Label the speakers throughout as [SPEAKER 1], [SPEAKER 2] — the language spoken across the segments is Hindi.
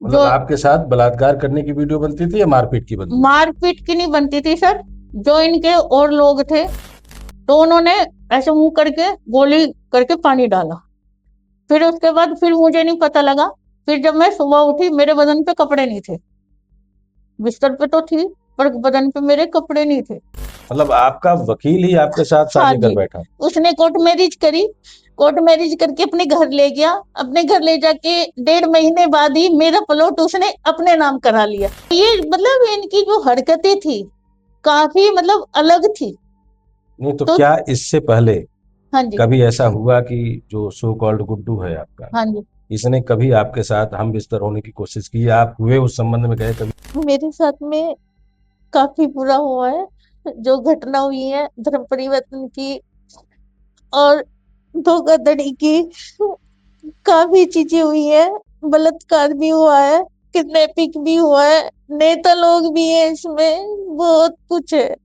[SPEAKER 1] मतलब
[SPEAKER 2] जो
[SPEAKER 1] आपके साथ बलात्कार करने की वीडियो बनती थी या मारपीट की बनती थी?
[SPEAKER 2] मारपीट की नहीं बनती थी सर। जो इनके और लोग थे, तो उन्होंने ऐसे मुंह करके गोली करके पानी डाला। फिर उसके बाद फिर मुझे नहीं पता लगा। फिर जब मैं सुबह उठी, मेरे बदन पे कपड़े नहीं थे। बिस्तर पे तो थी, पर बदन पे मेरे कपड़े नहीं थे।
[SPEAKER 1] मतलब आपका वकील ही आपके साथ
[SPEAKER 2] हाँ
[SPEAKER 1] शादी कर
[SPEAKER 2] जी।
[SPEAKER 1] बैठा?
[SPEAKER 2] उसने कोर्ट मैरिज करी। कोर्ट मैरिज करके अपने घर ले गया। अपने घर ले जाके 1.5 महीने बाद ही मेरा प्लॉट उसने अपने नाम करा लिया। ये मतलब इनकी जो हरकतें थी, काफी मतलब अलग थी।
[SPEAKER 1] नहीं तो
[SPEAKER 2] तो
[SPEAKER 1] क्या इससे पहले
[SPEAKER 2] हाँ जी।
[SPEAKER 1] कभी ऐसा हुआ कि जो सो कॉल्ड गुड्डू है आपका,
[SPEAKER 2] हाँ जी।
[SPEAKER 1] इसने कभी आपके साथ हम बिस्तर होने की कोशिश की या आप हुए उस संबंध में गए कभी?
[SPEAKER 2] मेरे साथ में काफी बुरा हुआ है। जो घटना हुई है धर्म परिवर्तन की और धोखाधड़ी की, काफी चीजें हुई है। बलात्कार भी हुआ है, किडनैपिंग भी हुआ है, नेता लोग भी है इसमें, बहुत कुछ है।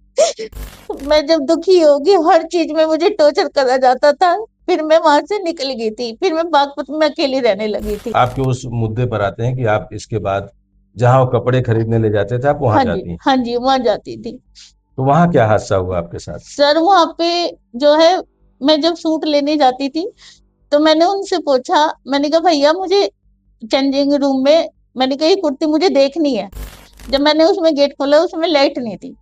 [SPEAKER 2] मैं जब दुखी होगी, हर चीज में मुझे टॉर्चर करा जाता था। फिर मैं वहां से निकल गई थी, फिर मैं बागपत में अकेली रहने लगी थी।
[SPEAKER 1] आपके उस मुद्दे पर आते हैं कि आप इसके बाद जहां वो कपड़े खरीदने ले जाते थे आप वहां
[SPEAKER 2] हाँ जी,
[SPEAKER 1] जाती हैं।
[SPEAKER 2] हाँ जी, वहां जाती थी।
[SPEAKER 1] तो वहां क्या हादसा हुआ आपके साथ?
[SPEAKER 2] सर वहां पे जो है, मैं जब सूट लेने जाती थी, तो मैंने उनसे पूछा। मैंने कहा भैया मुझे चेंजिंग रूम में, मैंने कहा ये कुर्ती मुझे देखनी है। जब मैंने उसमें गेट खोला, उसमें लाइट नहीं थी।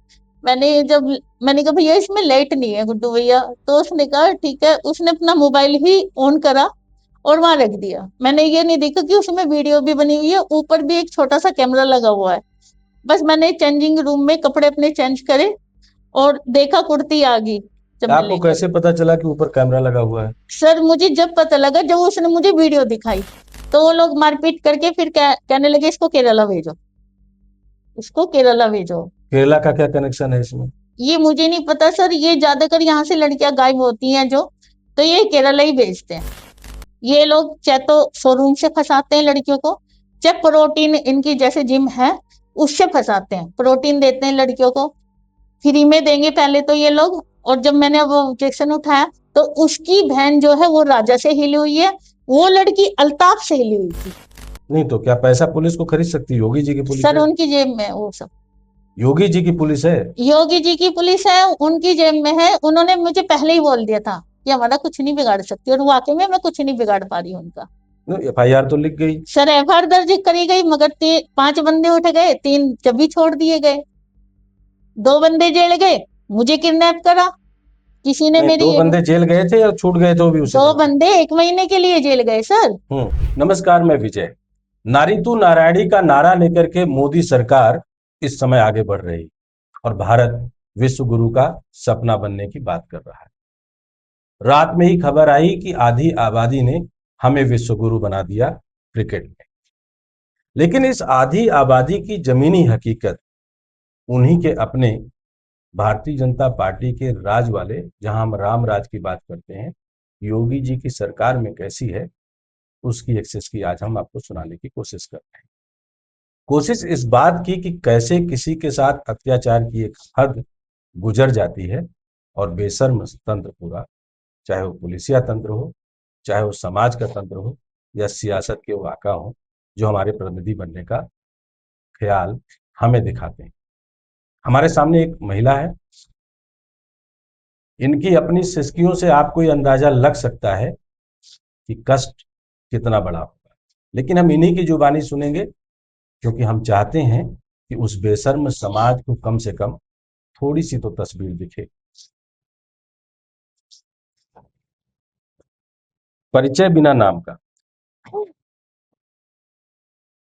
[SPEAKER 2] मैंने कहा भैया इसमें लाइट नहीं है गुड्डू भैया। तो उसने कहा ठीक है। उसने अपना मोबाइल ही ऑन करा और वहां रख दिया। मैंने ये नहीं देखा कि उसमें वीडियो भी बनी हुई है, ऊपर भी एक छोटा सा कैमरा लगा हुआ है। बस मैंने चेंजिंग रूम में कपड़े अपने चेंज करे और देखा कुर्ती आ गई। जब मैं
[SPEAKER 1] आपको
[SPEAKER 2] लेकर,
[SPEAKER 1] कैसे पता चला कि ऊपर कैमरा लगा हुआ है?
[SPEAKER 2] सर मुझे जब पता लगा, जब उसने मुझे वीडियो दिखाई, तो वो लोग मारपीट करके फिर कहने लगे इसको केरला भेजो, इसको केरला भेजो।
[SPEAKER 1] केरला का क्या कनेक्शन है इसमें?
[SPEAKER 2] ये मुझे नहीं पता सर। ये ज्यादातर यहाँ से लड़कियां गायब होती हैं जो, तो ये केरला ही भेजते हैं। ये लोग चाहे तो शोरूम से फंसाते हैं लड़कियों को, चाहे प्रोटीन इनकी जैसे जिम है उससे फंसाते हैं। प्रोटीन देते हैं लड़कियों को, फ्री में देंगे पहले तो ये लोग। और जब मैंने वो ऑब्जेक्शन उठाया, तो उसकी बहन जो है वो राजा से हिली हुई है, वो लड़की अल्ताफ से हिली हुई थी।
[SPEAKER 1] नहीं तो क्या पैसा पुलिस को खरीद सकती है? योगी जी की पुलिस
[SPEAKER 2] सर
[SPEAKER 1] है।
[SPEAKER 2] उनकी जेब में वो सब।
[SPEAKER 1] योगी जी की पुलिस है।
[SPEAKER 2] योगी जी की पुलिस है, उनकी जेब में है। उन्होंने मुझे पहले ही बोल दिया था कि हमारा कुछ नहीं बिगाड़ सकती, और वाकई में मैं कुछ नहीं बिगाड़ पा रही हूँ उनका।
[SPEAKER 1] एफआईआर तो लिख गई।
[SPEAKER 2] सर एफआईआर दर्ज करी गई, मगर 5 बंदे उठ गए, 3 जब भी छोड़ दिए गए। 2 बंदे जेल गए, मुझे किडनैप करा किसी ने
[SPEAKER 1] नहीं,
[SPEAKER 2] मेरी
[SPEAKER 1] दो
[SPEAKER 2] एक।
[SPEAKER 1] बंदे जेल गए थे या छूट गए थे वो भी उसी
[SPEAKER 2] दो
[SPEAKER 1] समय?
[SPEAKER 2] बंदे 1 महीने के लिए जेल गए सर।
[SPEAKER 1] नमस्कार, मैं विजय। नारी तू नारायणी का नारा लेकर के मोदी सरकार इस समय आगे बढ़ रही और भारत विश्व गुरु का सपना बनने की बात कर रहा है। रात में ही खबर आई कि आधी आबादी ने हमें विश्व गुरु बना दिया क्रिकेट में। लेकिन इस आधी आबादी की जमीनी हकीकत उन्हीं के अपने भारतीय जनता पार्टी के राज वाले, जहां हम राम राज की बात करते हैं, योगी जी की सरकार में कैसी है, उसकी एक्सेस की आज हम आपको सुनाने की कोशिश कर रहे हैं। कोशिश इस बात की कि कैसे किसी के साथ अत्याचार की एक हद गुजर जाती है और बेशर्म तंत्र पूरा, चाहे वो पुलिसिया तंत्र हो, चाहे वो समाज का तंत्र हो, या सियासत के वो आका हो जो हमारे प्रतिनिधि बनने का ख्याल हमें दिखाते हैं। हमारे सामने एक महिला है। इनकी अपनी सिसकियों से आपको ये अंदाजा लग सकता है कि कष्ट कितना बड़ा होगा, लेकिन हम इन्हीं की जुबानी सुनेंगे, क्योंकि हम चाहते हैं कि उस बेशर्म समाज को कम से कम थोड़ी सी तो तस्वीर दिखे। परिचय बिना नाम का।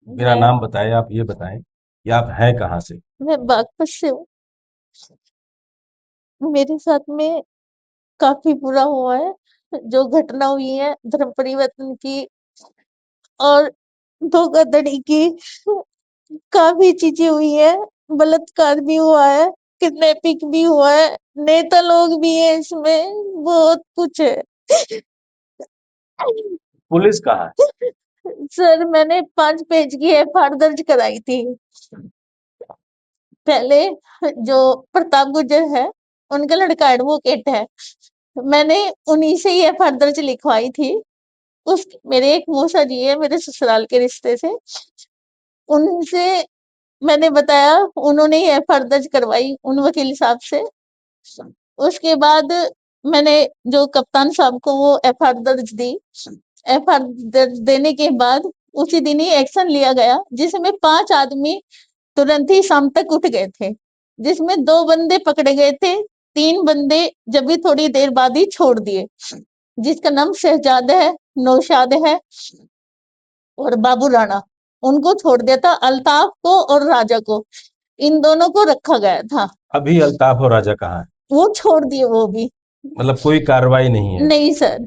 [SPEAKER 1] बिना
[SPEAKER 2] मैं
[SPEAKER 1] नाम बताए आप ये बताएं कि आप हैं कहाँ से?
[SPEAKER 2] मैं बागपत से हूँ। मेरे साथ में काफी बुरा हुआ है। जो घटना हुई है धर्म परिवर्तन की और धोखाधड़ी की, काफी चीजें हुई है। बलात्कार भी हुआ है, किडनैपिंग भी हुआ है, नेता लोग भी है इसमें, बहुत कुछ है।
[SPEAKER 1] पुलिस कहाँ है?
[SPEAKER 2] सर मैंने 5 पेज की एफआईआर दर्ज कराई थी पहले। जो प्रताप गुर्जर है, उनका लड़का एडवोकेट है। मैंने उन्हीं से ही एफआईआर दर्ज लिखवाई थी। उस मेरे एक मौसा जी है मेरे ससुराल के रिश्ते से। उनसे मैंने बताया, उन्होंने ही एफआईआर दर्ज करवाई उन वकील साहब से। उसके बाद मैंने जो कप्तान साहब को वो एफआईआर दर्ज दी। एफआईआर दर्ज देने के बाद उसी दिन ही एक्शन लिया गया, जिसमें 5 आदमी तुरंत ही शाम तक उठ गए थे, जिसमें 2 बंदे पकड़े गए थे, 3 बंदे जब भी थोड़ी देर बाद ही छोड़ दिए, जिसका नाम शहजाद है, नौशाद है और बाबू राणा। उनको छोड़ दिया था, अल्ताफ को और राजा को, इन दोनों को रखा गया था।
[SPEAKER 1] अभी अल्ताफ और राजा कहाँ है?
[SPEAKER 2] वो छोड़ दिए वो भी।
[SPEAKER 1] मतलब कोई कार्रवाई नहीं है?
[SPEAKER 2] नहीं सर।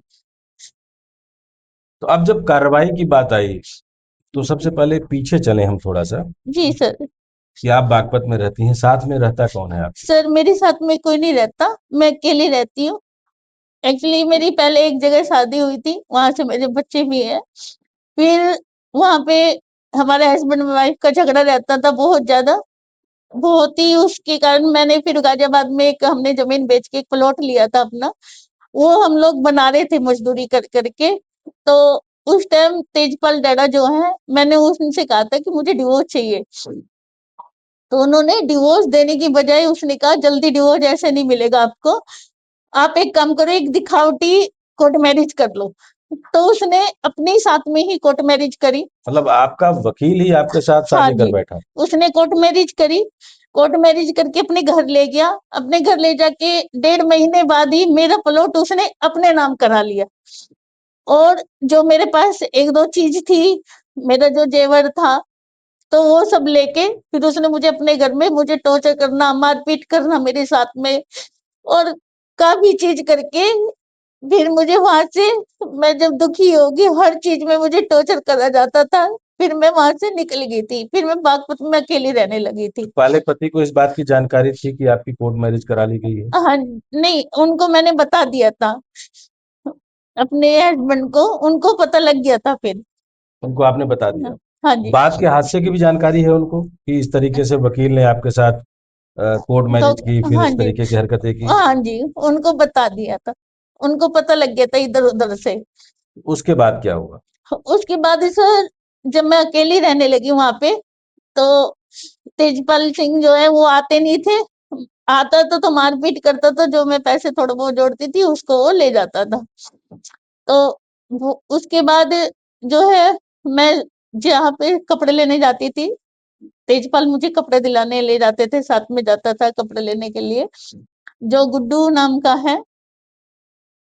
[SPEAKER 1] तो अब जब कार्रवाई की बात आई तो सबसे पहले पीछे चले हम थोड़ा सा,
[SPEAKER 2] जी सर।
[SPEAKER 1] कि आप बागपत में रहती हैं, साथ में रहता कौन है आपके?
[SPEAKER 2] सर मेरे साथ में कोई नहीं रहता, मैं अकेली रहती हूँ। एक्चुअली मेरी पहले एक जगह शादी हुई थी, वहां से मेरे बच्चे भी हैं। फिर वहां पे हमारे हस्बैंड वाइफ का झगड़ा रहता था बहुत ज्यादा, बहुत ही, उसके कारण मैंने फिर गाजियाबाद में एक हमने जमीन बेच के एक प्लॉट लिया था अपना, वो हम लोग बना रहे थे मजदूरी कर करके। तो उस टाइम तेजपाल डैडा जो है, मैंने उनसे कहा था कि मुझे डिवोर्स चाहिए, तो उन्होंने डिवोर्स देने की बजाय उसने कहा जल्दी डिवोर्स ऐसे नहीं मिलेगा आपको, आप एक काम करो, एक दिखावटी कोर्ट मैरिज कर लो। तो उसने अपने साथ में ही कोर्ट मैरिज करी।
[SPEAKER 1] मतलब आपका वकील ही आपके साथ
[SPEAKER 2] हाँ
[SPEAKER 1] शादी कर
[SPEAKER 2] जी,
[SPEAKER 1] बैठा?
[SPEAKER 2] उसने कोर्ट मैरिज करी, कोर्ट मैरिज करके अपने घर ले गया, अपने घर ले जाके 1.5 महीने बाद ही मेरा प्लॉट उसने अपने नाम करा लिया। और जो मेरे पास एक दो चीज थी, मेरा जो जेवर था, तो वो सब लेके फिर उसने मुझे अपने घर में मुझे टॉर्चर करना, मारपीट करना मेरे साथ में, और काफी चीज करके फिर मुझे वहां से, मैं जब दुखी होगी हर चीज में मुझे टॉर्चर करा जाता था, फिर मैं वहां से निकल गई थी, फिर मैं बागपत में अकेली रहने लगी थी।
[SPEAKER 1] पहले पति को इस बात की जानकारी थी कि आपकी कोर्ट मैरिज करा ली गई है?
[SPEAKER 2] हाँ, नहीं उनको मैंने बता दिया था, अपने हस्बैंड को, उनको पता लग गया था फिर।
[SPEAKER 1] उनको आपने बता दिया?
[SPEAKER 2] हाँ जी।
[SPEAKER 1] बात के हादसे की भी जानकारी है उनको कि इस तरीके से वकील ने आपके साथ कोर्ट
[SPEAKER 2] तो
[SPEAKER 1] मैरिज की, फिर
[SPEAKER 2] हाँ
[SPEAKER 1] इस
[SPEAKER 2] जी,
[SPEAKER 1] तरीके की हरकतें की?
[SPEAKER 2] हाँ जी, उनको बता दिया था, उनको पता लग गया था इधर उधर से।
[SPEAKER 1] उसके बाद क्या हुआ?
[SPEAKER 2] उसके बाद सर, जब मैं अकेली रहने लगी वहां पे, तो तेजपाल सिंह जो है वो आते नहीं थे, आता तो मारपीट करता था, जो मैं पैसे थोड़े बहुत जोड़ती थी उसको वो ले जाता था। तो उसके बाद जो है, मैं जहाँ पे कपड़े लेने जाती थी, तेजपाल मुझे कपड़े दिलाने ले जाते थे, साथ में जाता था कपड़े लेने के लिए। जो गुड्डू नाम का है,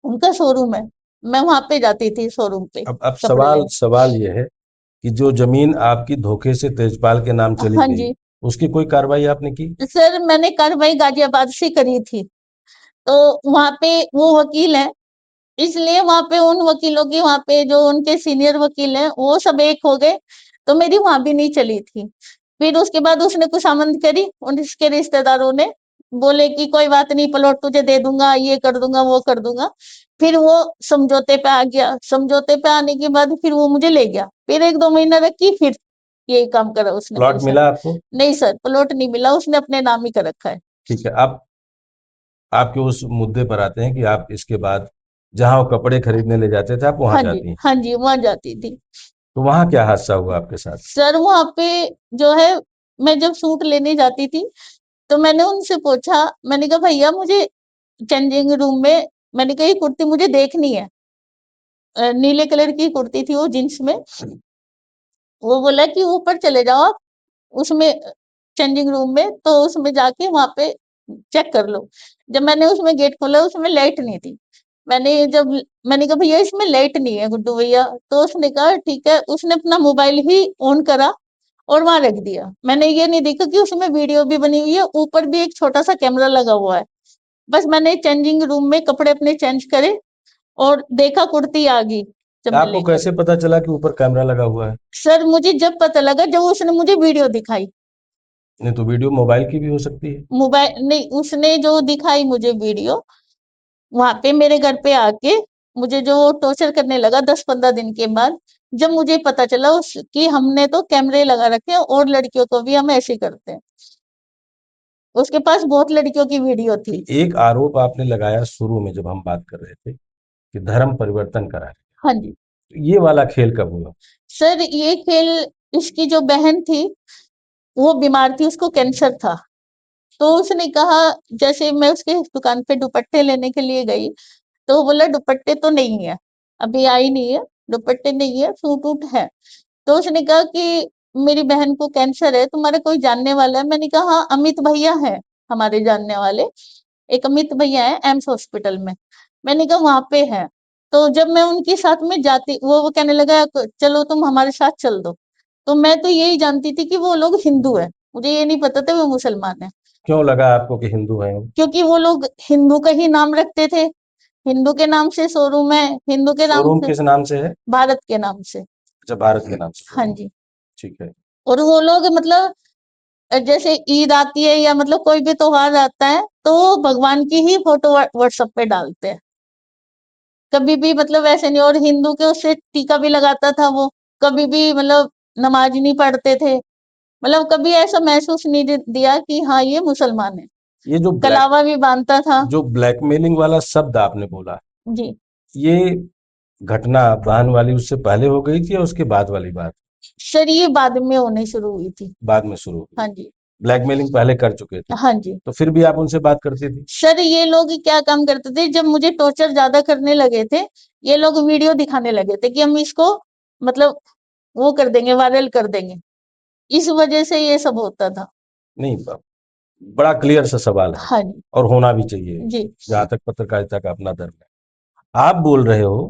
[SPEAKER 2] उनका शोरूम है, मैं वहां पे जाती थी शोरूम पे
[SPEAKER 1] अब
[SPEAKER 2] कपड़े
[SPEAKER 1] सवाल
[SPEAKER 2] लेने।
[SPEAKER 1] सवाल ये है कि जो जमीन आपकी धोखे से तेजपाल के नाम चली
[SPEAKER 2] हाँ
[SPEAKER 1] गई,
[SPEAKER 2] जी।
[SPEAKER 1] उसकी कोई कार्रवाई आपने की?
[SPEAKER 2] सर मैंने कार्रवाई गाजियाबाद से करी थी, तो वहां पे वो वकील है, इसलिए वहां पे उन वकीलों की, वहां पे जो उनके सीनियर वकील हैं वो सब एक हो गए, तो मेरी वहां भी नहीं चली थी। फिर उसके बाद उसने खुशामंद करी, उनके रिश्तेदारों ने बोले कि कोई बात नहीं, प्लॉट तुझे दे दूंगा, ये कर दूंगा, वो कर दूंगा। फिर वो समझौते पे आ गया, समझौते पे आने के बाद फिर वो मुझे ले गया, फिर 1-2 महीना रखी, फिर यही काम करा उसने मेरे
[SPEAKER 1] प्लॉट
[SPEAKER 2] साथ।
[SPEAKER 1] मिला आपको?
[SPEAKER 2] नहीं सर, प्लॉट नहीं मिला, उसने अपने नाम ही कर रखा है।
[SPEAKER 1] ठीक है। अब आपके उस मुद्दे पर आते हैं कि आप इसके बाद जहां वो कपड़े खरीदने ले जाते थे आप वहां
[SPEAKER 2] हाँ जी,
[SPEAKER 1] जाती हैं,
[SPEAKER 2] हाँ जी, वहां जाती थी।
[SPEAKER 1] तो वहां क्या हादसा हुआ आपके साथ?
[SPEAKER 2] सर वहां पे जो है, मैं जब सूट लेने जाती थी, तो मैंने उनसे पूछा, मैंने कहा भैया मुझे चेंजिंग रूम में, मैंने कहा ये कुर्ती मुझे देखनी है, नीले कलर की कुर्ती थी वो जींस में। वो बोला कि ऊपर चले जाओ आप, उसमें चेंजिंग रूम में, तो उसमें जाके वहां पे चेक कर लो। जब मैंने उसमें गेट खोला, उसमें लाइट नहीं थी। मैंने कहा भैया इसमें लाइट नहीं है गुड्डू भैया, तो उसने कहा ठीक है, उसने अपना मोबाइल ही ऑन करा और वहां रख दिया। मैंने ये नहीं देखा कि उसमें वीडियो भी बनी हुई है, ऊपर भी एक छोटा सा कैमरा लगा हुआ है। बस मैंने चेंजिंग रूम में कपड़े अपने चेंज करे और देखा कुर्ती आ गई, जब मैं
[SPEAKER 1] आपको
[SPEAKER 2] लेके
[SPEAKER 1] कैसे
[SPEAKER 2] आई।
[SPEAKER 1] पता चला कि ऊपर कैमरा लगा हुआ है?
[SPEAKER 2] सर मुझे जब पता लगा, जब उसने मुझे वीडियो दिखाई।
[SPEAKER 1] नहीं तो वीडियो मोबाइल की भी हो सकती है।
[SPEAKER 2] मोबाइल नहीं, उसने जो दिखाई मुझे वीडियो, वहां पे मेरे घर पे आके मुझे जो टॉर्चर करने लगा 10-15 दिन के बाद, जब मुझे पता चला उस कि हमने तो कैमरे लगा रखे हैं और लड़कियों को भी हम ऐसे करते हैं। उसके पास बहुत लड़कियों की वीडियो थी।
[SPEAKER 1] एक आरोप आपने लगाया शुरू में जब हम बात कर रहे थे कि धर्म परिवर्तन करा है,
[SPEAKER 2] हाँ जी।
[SPEAKER 1] तो ये वाला खेल कब हुआ?
[SPEAKER 2] सर ये खेल इसकी जो बहन थी वो बीमार थी, उसको कैंसर था। तो उसने कहा, जैसे मैं उसके दुकान पे दुपट्टे लेने के लिए गई, तो वो बोला दुपट्टे तो नहीं है, अभी आई नहीं है, दुपट्टे नहीं है, सूट वूट है। तो उसने कहा कि मेरी बहन को कैंसर है, तुम्हारे कोई जानने वाला है? मैंने कहा हाँ, अमित भैया है हमारे जानने वाले, एक अमित भैया है एम्स हॉस्पिटल में। मैंने कहा वहां पे है। तो जब मैं उनके साथ में जाती, वो कहने लगा चलो तुम हमारे साथ चल दो। तो मैं तो यही जानती थी कि वो लोग हिंदू है, मुझे ये नहीं पता था वो मुसलमान है।
[SPEAKER 1] क्यों लगा आपको कि हिंदू हैं वो?
[SPEAKER 2] क्योंकि वो लोग हिंदू का ही नाम रखते थे, हिंदू के नाम से शोरूम है, हिंदू के नाम
[SPEAKER 1] शोरूम
[SPEAKER 2] से,
[SPEAKER 1] किस नाम से है?
[SPEAKER 2] भारत के नाम से।
[SPEAKER 1] अच्छा, भारत के नाम से
[SPEAKER 2] हाँ
[SPEAKER 1] शोरूम।
[SPEAKER 2] जी।
[SPEAKER 1] ठीक है।
[SPEAKER 2] और वो लोग मतलब जैसे ईद आती है या मतलब कोई भी त्योहार आता है तो वो भगवान की ही फोटो व्हाट्सएप पे डालते हैं, कभी भी मतलब ऐसे नहीं। और हिंदू के उससे टीका भी लगाता था वो, कभी भी मतलब नमाज नहीं पढ़ते थे, मतलब कभी ऐसा महसूस नहीं दिया कि हाँ ये मुसलमान है।
[SPEAKER 1] ये
[SPEAKER 2] कलावा भी बांधता था।
[SPEAKER 1] जो ब्लैकमेलिंग वाला शब्द आपने बोला,
[SPEAKER 2] जी।
[SPEAKER 1] ये घटना बहन वाली उससे पहले हो गई थी या उसके बाद वाली बात?
[SPEAKER 2] सर ये बाद में होने शुरू हुई थी।
[SPEAKER 1] बाद में शुरू हुई।
[SPEAKER 2] हाँ जी।
[SPEAKER 1] ब्लैकमेलिंग पहले कर चुके थे,
[SPEAKER 2] हाँ जी।
[SPEAKER 1] तो फिर भी आप उनसे बात करती थी?
[SPEAKER 2] सर ये लोग क्या काम करते थे, जब मुझे टॉर्चर ज्यादा करने लगे थे, ये लोग वीडियो दिखाने लगे थे कि हम इसको मतलब वो कर देंगे, वायरल कर देंगे, इस वजह से ये सब होता था।
[SPEAKER 1] नहीं, बड़ा क्लियर सा सवाल है
[SPEAKER 2] हाँ जी।
[SPEAKER 1] और होना भी चाहिए,
[SPEAKER 2] जी।
[SPEAKER 1] जहां तक पत्रकारिता का अपना धर्म है। आप बोल रहे हो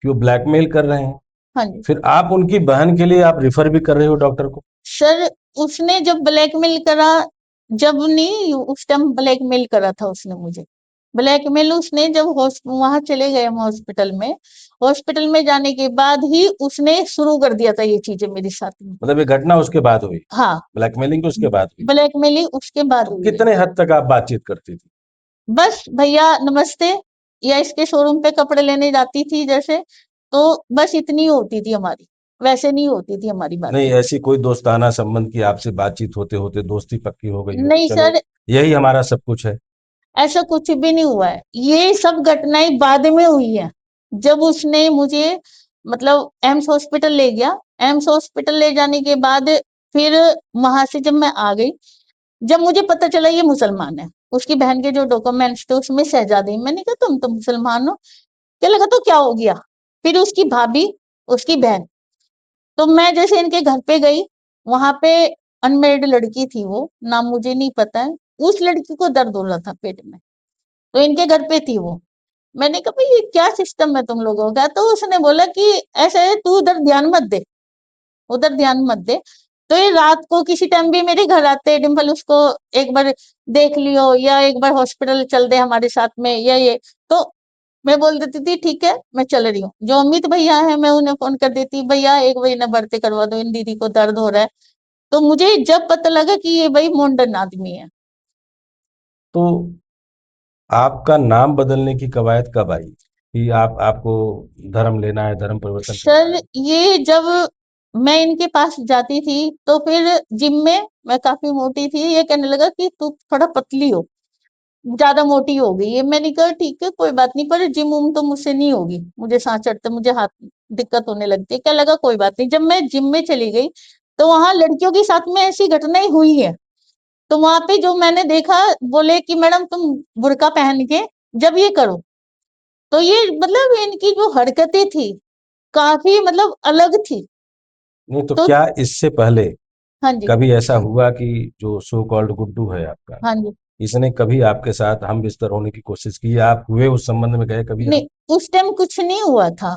[SPEAKER 1] कि वो ब्लैकमेल कर रहे हैं,
[SPEAKER 2] हाँ जी।
[SPEAKER 1] फिर आप उनकी बहन के लिए आप रिफर भी कर रहे हो डॉक्टर को?
[SPEAKER 2] सर उसने जब ब्लैकमेल करा, जब नहीं उस टाइम ब्लैकमेल करा था उसने मुझे, ब्लैकमेल उसने जब वहां चले गए हम हॉस्पिटल में, हॉस्पिटल में जाने के बाद ही उसने शुरू कर दिया था ये चीजें मेरे साथ में।
[SPEAKER 1] मतलब ये घटना उसके बाद हुई?
[SPEAKER 2] हाँ।
[SPEAKER 1] ब्लैकमेलिंग तो उसके बाद हुई?
[SPEAKER 2] ब्लैकमेलिंग उसके बाद
[SPEAKER 1] तो
[SPEAKER 2] हुई है।
[SPEAKER 1] कितने हद तक आप बातचीत करती थी?
[SPEAKER 2] बस भैया नमस्ते, या इसके शोरूम पे कपड़े लेने जाती थी जैसे, तो बस इतनी होती थी हमारी, वैसे नहीं होती थी हमारी
[SPEAKER 1] नहीं,
[SPEAKER 2] बातें।
[SPEAKER 1] ऐसी कोई दोस्ताना संबंध की आपसे बातचीत होते होते दोस्ती पक्की हो गई हो कि
[SPEAKER 2] नहीं
[SPEAKER 1] चलो
[SPEAKER 2] सर,
[SPEAKER 1] यही हमारा सब कुछ है?
[SPEAKER 2] ऐसा कुछ भी नहीं हुआ है, ये सब घटनाएं बाद में हुई है। जब उसने मुझे मतलब एम्स हॉस्पिटल ले गया, एम्स हॉस्पिटल ले जाने के बाद फिर वहां से जब मैं आ गई, जब मुझे पता चला ये मुसलमान है, उसकी बहन के जो डॉक्यूमेंट्स थे उसमें शहजादी, मैंने कहा तुम तो मुसलमान हो, क्या लगा तो क्या हो गया। फिर उसकी भाभी, उसकी बहन, तो मैं जैसे इनके घर पे गई, वहां पे अनमेरिड लड़की थी, वो नाम मुझे नहीं पता है, उस लड़की को दर्द हो रहा था पेट में, तो इनके घर पे थी वो। मैंने कहा भाई ये क्या सिस्टम है तुम लोगों का, तो उसने बोला कि ऐसा है तू उधर ध्यान मत दे, उधर ध्यान मत दे। तो ये रात को किसी टाइम भी मेरे घर आते, डिम्पल उसको एक बार देख लियो, या एक बार हॉस्पिटल चल दे हमारे साथ में, या ये, तो मैं बोल देती थी ठीक है मैं चल रही हूँ। जो अमित भैया है मैं उन्हें फोन कर देती, भैया एक बजे ने भर्ती करवा दो, इन दीदी को दर्द हो रहा है। तो मुझे जब पता लगा कि ये भाई मॉडर्न आदमी है।
[SPEAKER 1] तो आपका नाम बदलने की कवायद कब आई कि आपको धर्म लेना है, धर्म परिवर्तन करना
[SPEAKER 2] सर
[SPEAKER 1] है?
[SPEAKER 2] ये जब मैं इनके पास जाती थी तो फिर जिम में मैं काफी मोटी थी, ये कहने लगा कि तू थोड़ा पतली हो, ज्यादा मोटी हो गई है। मैंने कहा ठीक है कोई बात नहीं, पर जिम उम तो मुझसे नहीं होगी, मुझे सांस चढ़ते, मुझे हाथ दिक्कत होने लगती है। क्या लगा कोई बात नहीं, जब मैं जिम में चली गई तो वहां लड़कियों के साथ में ऐसी घटनाएं हुई है। तो वहां पे जो मैंने देखा, बोले कि मैडम तुम बुर्का पहन के जब ये करो, तो ये मतलब इनकी जो हरकतें थी काफी मतलब अलग थी।
[SPEAKER 1] नहीं, तो
[SPEAKER 2] तो
[SPEAKER 1] क्या इससे पहले
[SPEAKER 2] हाँ जी।
[SPEAKER 1] कभी ऐसा हुआ कि जो सो कॉल्ड गुड्डू है आपका,
[SPEAKER 2] हाँ जी।
[SPEAKER 1] इसने कभी आपके साथ हम बिस्तर होने की कोशिश की, या आप हुए उस संबंध में गए कभी आप?
[SPEAKER 2] नहीं, उस टाइम कुछ नहीं हुआ था,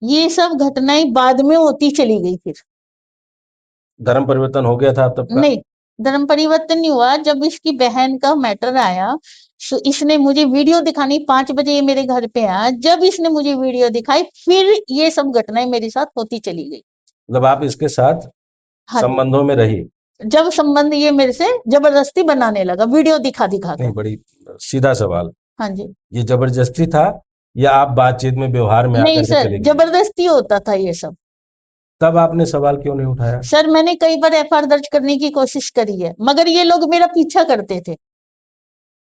[SPEAKER 2] ये सब घटनाएं बाद में होती चली गई फिर।
[SPEAKER 1] धर्म परिवर्तन हो गया था तब का?
[SPEAKER 2] नहीं, धर्म परिवर्तन नहीं हुआ। जब इसकी बहन का मैटर आया, इसने मुझे वीडियो दिखानी, 5 बजे ये मेरे घर पे आया, जब इसने मुझे वीडियो दिखाई फिर ये सब घटनाएं मेरे साथ होती चली गई।
[SPEAKER 1] मतलब आप इसके साथ
[SPEAKER 2] हाँ जी।
[SPEAKER 1] संबंधों में रही?
[SPEAKER 2] जब संबंध ये मेरे से जबरदस्ती बनाने लगा, वीडियो दिखा दिखा
[SPEAKER 1] नहीं,
[SPEAKER 2] कर।
[SPEAKER 1] बड़ी सीधा सवाल,
[SPEAKER 2] हाँ जी।
[SPEAKER 1] ये जबरदस्ती था या आप बातचीत में व्यवहार में
[SPEAKER 2] नहीं
[SPEAKER 1] आकर के
[SPEAKER 2] सर,
[SPEAKER 1] चले गए?
[SPEAKER 2] जबरदस्ती होता था ये सब।
[SPEAKER 1] तब आपने सवाल क्यों नहीं उठाया?
[SPEAKER 2] सर मैंने कई बार एफआईआर दर्ज करने की कोशिश करी है, मगर ये लोग मेरा पीछा करते थे।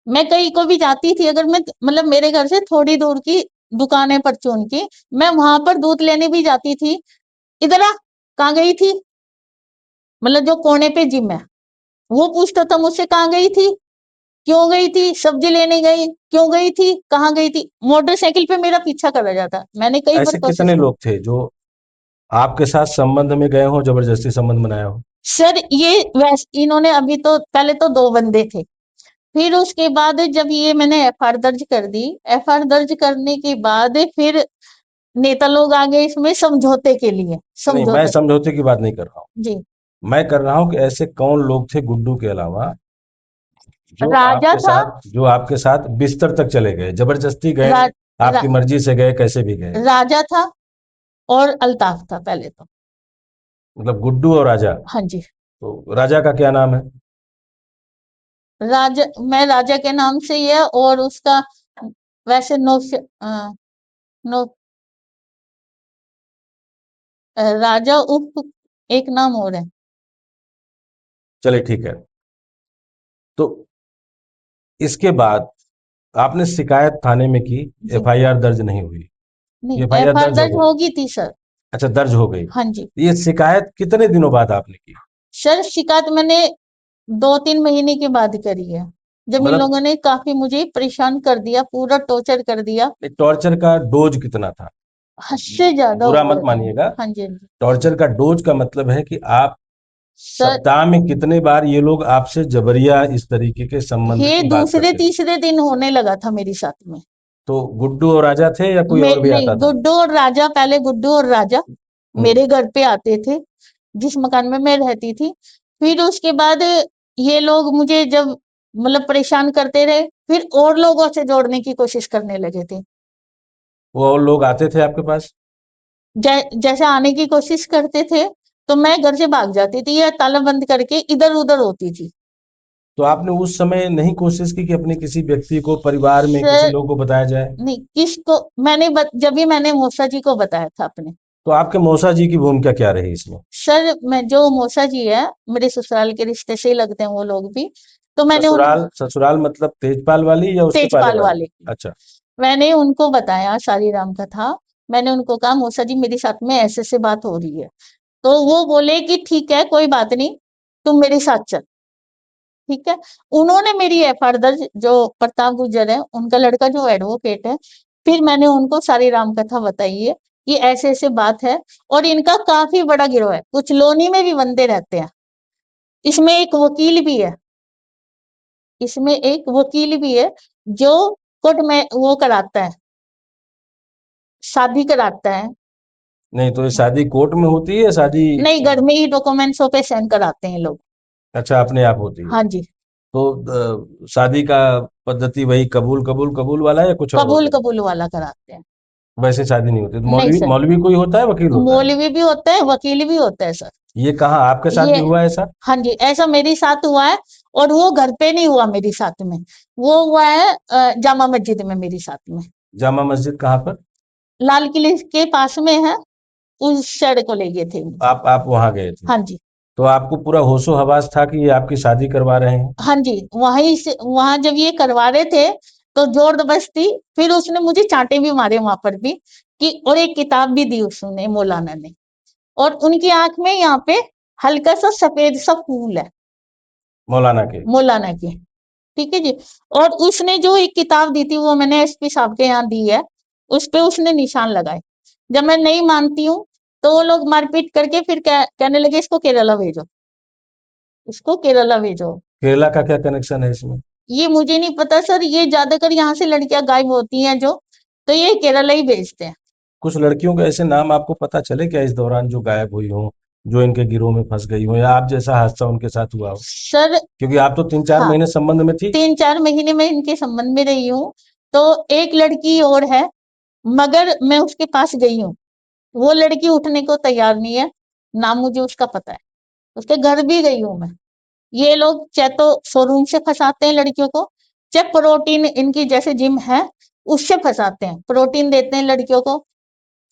[SPEAKER 2] मैं कहीं को भी जाती थी, अगर मैं मतलब मेरे घर से थोड़ी दूर की दुकान है परचून की, मैं वहां पर दूध लेने भी जाती थी, इधर आ, कहाँ गई थी, मतलब जो कोने पे जिम है, वो पूछता था मुझसे कहाँ गई थी, क्यों गई थी, सब्जी लेने गई, क्यों गई थी, कहाँ गई थी। मोटरसाइकिल पे मेरा पीछा करा जाता, मैंने कई बार
[SPEAKER 1] ऐसे
[SPEAKER 2] कोशिश
[SPEAKER 1] कितने
[SPEAKER 2] की।
[SPEAKER 1] लोग थे जो आपके साथ संबंध में गए हो, जबरदस्ती संबंध बनाया हो?
[SPEAKER 2] सर ये इन्होंने अभी तो पहले तो 2 बंदे थे, फिर उसके बाद जब ये मैंने एफआईआर दर्ज कर दी, एफआईआर दर्ज करने के बाद फिर नेता लोग आ गए इसमें समझौते के लिए,
[SPEAKER 1] नहीं, मैं
[SPEAKER 2] समझौते।
[SPEAKER 1] समझौते की बात नहीं कर रहा हूँ।
[SPEAKER 2] जी।
[SPEAKER 1] मैं कर रहा हूँ कि ऐसे कौन लोग थे गुड्डू के अलावा
[SPEAKER 2] राजा था,
[SPEAKER 1] जो आपके साथ बिस्तर तक चले गए, जबरदस्ती गए,
[SPEAKER 2] रा, रा,
[SPEAKER 1] आपकी मर्जी से गए, कैसे भी गए?
[SPEAKER 2] राजा था और अल्ताफ था पहले तो।
[SPEAKER 1] मतलब गुड्डू और राजा।
[SPEAKER 2] हाँ जी।
[SPEAKER 1] तो राजा का क्या नाम है?
[SPEAKER 2] राजा, मैं राजा के नाम से ही है, और उसका वैसे नो राजा उर्फ एक नाम और है।
[SPEAKER 1] चलिए ठीक है। तो इसके बाद आपने शिकायत थाने में की,
[SPEAKER 2] जी।
[SPEAKER 1] एफआईआर दर्ज नहीं हुई?
[SPEAKER 2] नहीं,
[SPEAKER 1] एफआईआर
[SPEAKER 2] एफआईआर
[SPEAKER 1] दर्ज हो
[SPEAKER 2] दर्ज
[SPEAKER 1] गई?
[SPEAKER 2] होगी थी सर।
[SPEAKER 1] अच्छा, दर्ज हो गई।
[SPEAKER 2] हाँ जी।
[SPEAKER 1] ये शिकायत कितने दिनों बाद आपने की?
[SPEAKER 2] सर शिकायत मैंने 2-3 महीने के बाद करी है, जब इन
[SPEAKER 1] मतलब
[SPEAKER 2] लोगों ने काफी मुझे परेशान कर दिया, पूरा टॉर्चर कर दिया।
[SPEAKER 1] टॉर्चर का डोज कितना था?
[SPEAKER 2] हद से ज्यादा
[SPEAKER 1] बुरा मत
[SPEAKER 2] ऊपर था।
[SPEAKER 1] मानिएगा।
[SPEAKER 2] हाँ जी, हाँ जी।
[SPEAKER 1] टॉर्चर का डोज का मतलब है कि आप
[SPEAKER 2] सर
[SPEAKER 1] सप्ताह में कितने बार ये लोग आपसे जबरिया इस तरीके के संबंध
[SPEAKER 2] ये
[SPEAKER 1] की बात
[SPEAKER 2] दूसरे
[SPEAKER 1] करते थे?
[SPEAKER 2] तीसरे दिन होने लगा था मेरे साथ में।
[SPEAKER 1] तो गुड्डू और राजा थे या कोई और भी
[SPEAKER 2] नहीं,
[SPEAKER 1] आता था?
[SPEAKER 2] गुड्डू और राजा, पहले गुड्डू और राजा
[SPEAKER 1] हम्म।
[SPEAKER 2] मेरे घर पे आते थे, जिस मकान में मैं रहती थी। फिर उसके बाद ये लोग मुझे जब मतलब परेशान करते रहे, फिर और लोगों से जोड़ने की कोशिश करने लगे थे।
[SPEAKER 1] वो और लोग आते थे आपके पास?
[SPEAKER 2] जैसे आने की कोशिश करते थे, तो मैं घर से भाग जाती थी या ताला बंद करके इधर उधर होती थी।
[SPEAKER 1] तो आपने उस समय नहीं कोशिश की कि अपने किसी व्यक्ति को, परिवार में किसी
[SPEAKER 2] सर
[SPEAKER 1] लोग को बताया जाए?
[SPEAKER 2] नहीं, किसको जब भी मैंने मौसा जी को बताया था अपने।
[SPEAKER 1] तो आपके मौसा जी की भूमिका क्या रही इसमें?
[SPEAKER 2] सर मैं, जो मौसा जी है मेरे ससुराल के रिश्ते से ही लगते हैं वो लोग भी, तो मैंने उन
[SPEAKER 1] ससुराल ससुराल मतलब तेजपाल वाली या उससे पहले
[SPEAKER 2] तेजपाल
[SPEAKER 1] वाली?
[SPEAKER 2] वाले,
[SPEAKER 1] अच्छा।
[SPEAKER 2] मैंने उनको बताया सारी राम कथा। मैंने उनको कहा मौसा जी मेरे साथ में ऐसे ऐसे बात हो रही है, तो वो बोले कि ठीक है कोई बात नहीं, तुम मेरे साथ चल। ठीक है। उन्होंने मेरी एफआईआर दर्ज, जो प्रताप गुर्जर है उनका लड़का जो एडवोकेट है, फिर मैंने उनको सारी राम कथा बताई है कि ऐसे ऐसे बात है, और इनका काफी बड़ा गिरोह है, कुछ लोनी में भी बंदे रहते हैं। इसमें एक वकील भी है, इसमें एक वकील भी है जो कोर्ट में वो कराता है, शादी कराता है।
[SPEAKER 1] नहीं, तो ये शादी कोर्ट में होती है या शादी?
[SPEAKER 2] नहीं, घर में ही डॉक्यूमेंट्सों पे साइन कराते हैं लोग।
[SPEAKER 1] अच्छा, अपने आप होती है?
[SPEAKER 2] हाँ जी।
[SPEAKER 1] तो शादी का पद्धति वही कबूल कबूल कबूल वाला है या कुछ और
[SPEAKER 2] कबूल
[SPEAKER 1] होता है?
[SPEAKER 2] कबूल वाला कराते हैं।
[SPEAKER 1] वैसे शादी नहीं होती? तो
[SPEAKER 2] नहीं
[SPEAKER 1] मौलवी
[SPEAKER 2] सर,
[SPEAKER 1] मौलवी कोई होता है, वकील होता है?
[SPEAKER 2] मौलवी भी होता है, वकील भी होता है सर।
[SPEAKER 1] ये कहाँ आपके साथ
[SPEAKER 2] ये
[SPEAKER 1] भी हुआ है ऐसा?
[SPEAKER 2] हाँ जी, ऐसा मेरे साथ हुआ है, और वो घर पे नहीं हुआ मेरे साथ में, वो हुआ है जामा मस्जिद में मेरे साथ में।
[SPEAKER 1] जामा मस्जिद कहाँ पर?
[SPEAKER 2] लाल किले के पास में है, उस साइड को ले गए थे मुझे।
[SPEAKER 1] आप वहां गए थे?
[SPEAKER 2] हाँ जी।
[SPEAKER 1] तो आपको पूरा होशो हवास था कि ये आपकी शादी करवा रहे हैं?
[SPEAKER 2] हाँ जी, वहीं से, वहां जब ये करवा रहे थे तो जोर जबरदस्ती, फिर उसने मुझे चांटे भी मारे वहां पर भी, कि और एक किताब भी दी उसने, मौलाना ने, और उनकी आंख में यहाँ पे हल्का सा सफेद सा फूल है,
[SPEAKER 1] मौलाना के?
[SPEAKER 2] मौलाना की। ठीक है जी। और उसने जो एक किताब दी थी वो मैंने एसपी साहब के यहाँ दी है, उस पे उसने निशान लगाए। जब मैं नहीं मानती हूँ तो वो लोग मारपीट करके फिर कहने लगे इसको केरला भेजो, इसको केरला भेजो।
[SPEAKER 1] केरला का क्या कनेक्शन है इसमें?
[SPEAKER 2] ये मुझे नहीं पता सर, ये ज्यादातर यहाँ से लड़कियां गायब होती हैं जो, तो ये केरला ही भेजते हैं।
[SPEAKER 1] कुछ लड़कियों के ऐसे नाम आपको पता चले क्या इस दौरान, जो गायब हुई हो, जो इनके गिरोह में फंस गई हो, या आप जैसा हादसा उनके साथ हुआ हो?
[SPEAKER 2] सर
[SPEAKER 1] क्योंकि आप तो 3-4 महीने
[SPEAKER 2] हाँ,
[SPEAKER 1] संबंध में थी।
[SPEAKER 2] 3-4 महीने में इनके संबंध में रही हूँ। तो एक लड़की और है, मगर मैं उसके पास गई हूँ, वो लड़की उठने को तैयार नहीं है, ना मुझे उसका पता है। उसके घर भी गई हूँ मैं। ये लोग चाहे तो शोरूम से फंसाते हैं लड़कियों को, चाहे प्रोटीन, इनकी जैसे जिम है उससे फंसाते हैं, प्रोटीन देते हैं लड़कियों को,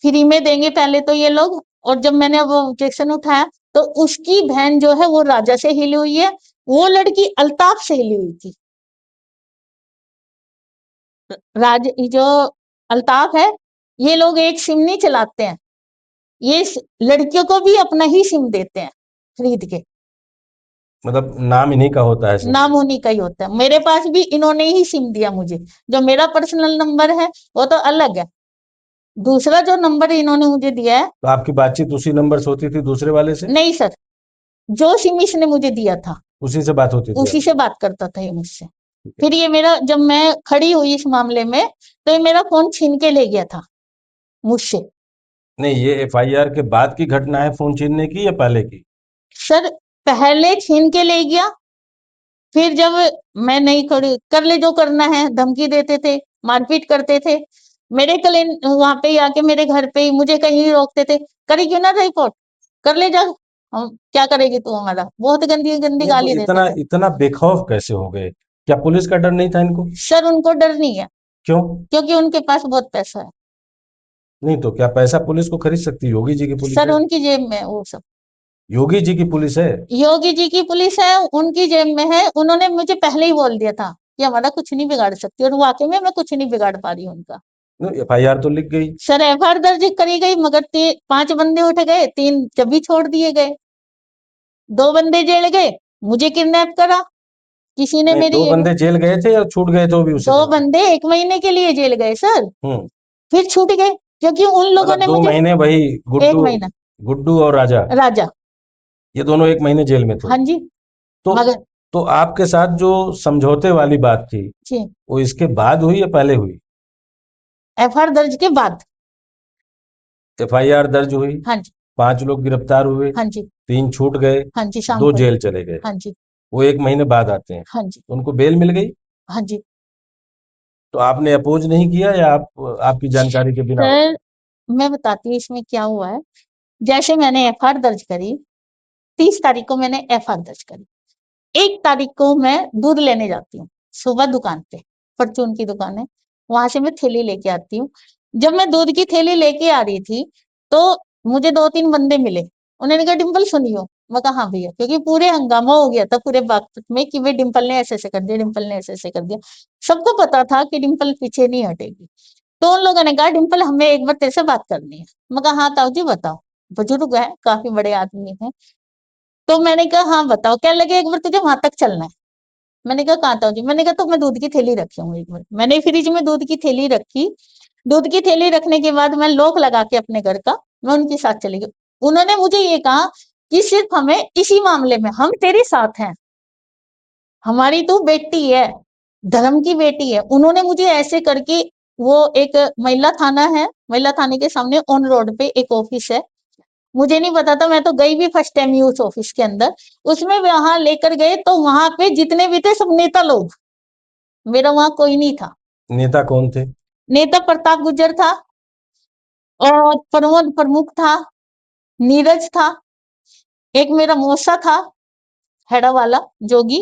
[SPEAKER 2] फ्री में देंगे पहले तो ये लोग। और जब मैंने वो ऑब्जेक्शन उठाया तो उसकी बहन जो है वो राजा से हिली हुई है, वो लड़की अल्ताफ से हिली हुई थी। राज जो अल्ताफ है, ये लोग एक सिम नहीं चलाते हैं, ये लड़कियों को भी अपना ही सिम देते हैं खरीद के।
[SPEAKER 1] मतलब नाम इन्हीं का होता है सिम?
[SPEAKER 2] नाम उन्हीं का ही होता है। मेरे पास भी इन्होंने ही सिम दिया मुझे। जो मेरा पर्सनल नंबर है वो तो अलग है, दूसरा जो नंबर इन्होंने मुझे दिया है।
[SPEAKER 1] तो आपकी बातचीत उसी नंबर से होती थी दूसरे वाले से?
[SPEAKER 2] नहीं सर, जो सिम इसने मुझे दिया था
[SPEAKER 1] उसी से बात होती थी
[SPEAKER 2] उसी
[SPEAKER 1] आपकी?
[SPEAKER 2] से बात करता था ये मुझसे।
[SPEAKER 1] ठीक है।
[SPEAKER 2] फिर ये मेरा, जब मैं खड़ी हुई इस मामले में, तो ये मेरा फोन छीन के ले गया था मुझसे।
[SPEAKER 1] नहीं, ये एफआईआर के बाद की घटना है फोन छीनने की या पहले की?
[SPEAKER 2] सर पहले छीन के ले गया, फिर जब मैं नहीं खड़ी, कर ले जो करना है, धमकी देते थे, मारपीट करते थे। मेरे कले वहां पे आके मेरे घर पे ही मुझे कहीं रोकते थे, करी क्यों ना रिपोर्ट, कर ले जा, हम क्या करेगी तू हमारा, बहुत गंदी गंदी
[SPEAKER 1] नहीं, तो
[SPEAKER 2] गाली देते
[SPEAKER 1] इतना
[SPEAKER 2] थे।
[SPEAKER 1] इतना बेखौफ कैसे हो गए? क्या पुलिस का डर नहीं था इनको?
[SPEAKER 2] सर उनको डर नहीं है,
[SPEAKER 1] क्यों?
[SPEAKER 2] क्योंकि उनके पास बहुत पैसा है।
[SPEAKER 1] नहीं तो क्या पैसा पुलिस को खरीद सकती है? योगी जी की पुलिस
[SPEAKER 2] सर
[SPEAKER 1] है।
[SPEAKER 2] उनकी जेब में है वो सब।
[SPEAKER 1] योगी जी की पुलिस है।
[SPEAKER 2] योगी जी की पुलिस है, उनकी जेब में है। उन्होंने मुझे पहले ही बोल दिया था कि हमारा कुछ नहीं बिगाड़ सकती, और वाकई में मैं कुछ नहीं बिगाड़ पा रही हूँ उनका।
[SPEAKER 1] एफआईआर तो लिख गई।
[SPEAKER 2] सर एफआईआर दर्ज करी गई, मगर 5 बंदे उठ गए, 3 जब भी छोड़ दिए गए। 2 बंदे जेल गए, मुझे किडनैप करा किसी ने
[SPEAKER 1] नहीं,
[SPEAKER 2] मेरी
[SPEAKER 1] दो
[SPEAKER 2] एक।
[SPEAKER 1] बंदे जेल गए थे या छूट गए थे वो भी उसी
[SPEAKER 2] दो
[SPEAKER 1] समय?
[SPEAKER 2] बंदे 1 महीने के लिए जेल गए सर,
[SPEAKER 1] हम्म।
[SPEAKER 2] फिर छूट गए, क्योंकि उन लोगों
[SPEAKER 1] मतलब
[SPEAKER 2] ने
[SPEAKER 1] दो
[SPEAKER 2] मुझे।
[SPEAKER 1] महीने वही
[SPEAKER 2] 1
[SPEAKER 1] गुड्डू,
[SPEAKER 2] महीना।
[SPEAKER 1] गुड्डू और राजा,
[SPEAKER 2] राजा।
[SPEAKER 1] ये दोनों 1 महीने जेल में थे।
[SPEAKER 2] हाँ जी।
[SPEAKER 1] तो
[SPEAKER 2] मगर
[SPEAKER 1] तो आपके साथ जो समझौते वाली बात थी
[SPEAKER 2] जी,
[SPEAKER 1] वो इसके बाद हुई या पहले हुई?
[SPEAKER 2] एफआईआर दर्ज के बाद।
[SPEAKER 1] एफआईआर दर्ज हुई,
[SPEAKER 2] हाँ जी।
[SPEAKER 1] 5 लोग गिरफ्तार हुए,
[SPEAKER 2] हाँ जी।
[SPEAKER 1] 3 छूट गए,
[SPEAKER 2] हाँ जी, शाम
[SPEAKER 1] दो
[SPEAKER 2] को।
[SPEAKER 1] जेल चले गए।
[SPEAKER 2] हाँ जी।
[SPEAKER 1] वो 1 महीने बाद आते हैं,
[SPEAKER 2] हाँ जी।
[SPEAKER 1] तो उनको बेल मिल गई।
[SPEAKER 2] हाँ जी।
[SPEAKER 1] तो आपने अपोज नहीं किया या आप आपकी जानकारी के बिना हो गया?
[SPEAKER 2] सर मैं बताती हूँ इसमें क्या हुआ है। जैसे मैंने एफआईआर दर्ज करी, 30 तारीख को मैंने एफआईआर दर्ज करी। 1 तारीख को मैं दूध लेने जाती हूँ सुबह दुकान पे, परचून की दुकान है, वहां से मैं थैली लेके आती हूँ। जब मैं दूध की थैली लेके आ रही थी, तो मुझे 2-3 बंदे मिले। उन्होंने कहा डिम्पल सुनियो। मैं कहा हाँ भैया, क्योंकि पूरे हंगामा हो गया था पूरे बागपत में कि भाई डिम्पल ने ऐसे ऐसे कर दिया, डिम्पल ने ऐसे ऐसे कर दिया। सबको पता था कि डिम्पल पीछे नहीं हटेगी। तो उन लोगों ने कहा डिम्पल हमें एक बार तेरे से बात करनी है। मैं कहा हाँ ताऊ जी बताओ। बुजुर्ग है, काफी बड़े आदमी है। तो मैंने कहा हाँ बताओ, क्या लगे एक बार तुझे वहां तक चलना है। मैंने कहा कहाँ था जी, मैंने कहा तो मैं दूध की थैली रखी हूँ एक बार। मैंने फ्रिज में दूध की थैली रखी। दूध की थैली रखने के बाद मैं लॉक लगा के अपने घर का, मैं उनके साथ चली गई। उन्होंने मुझे ये कहा कि सिर्फ हमें इसी मामले में हम तेरे साथ हैं, हमारी तो बेटी है, धर्म की बेटी है। उन्होंने मुझे ऐसे करके, वो एक महिला थाना है, महिला थाने के सामने ऑन रोड पे एक ऑफिस है, मुझे नहीं पता था, मैं तो गई भी फर्स्ट टाइम ही उस ऑफिस के अंदर। उसमें वहां लेकर गए तो वहां पे जितने भी थे सब नेता लोग, मेरा वहां कोई नहीं था।
[SPEAKER 1] नेता कौन थे?
[SPEAKER 2] नेता प्रताप गुज्जर था, और प्रमोद प्रमुख था, नीरज था, एक मेरा मौसा था, हेड़ा वाला जोगी,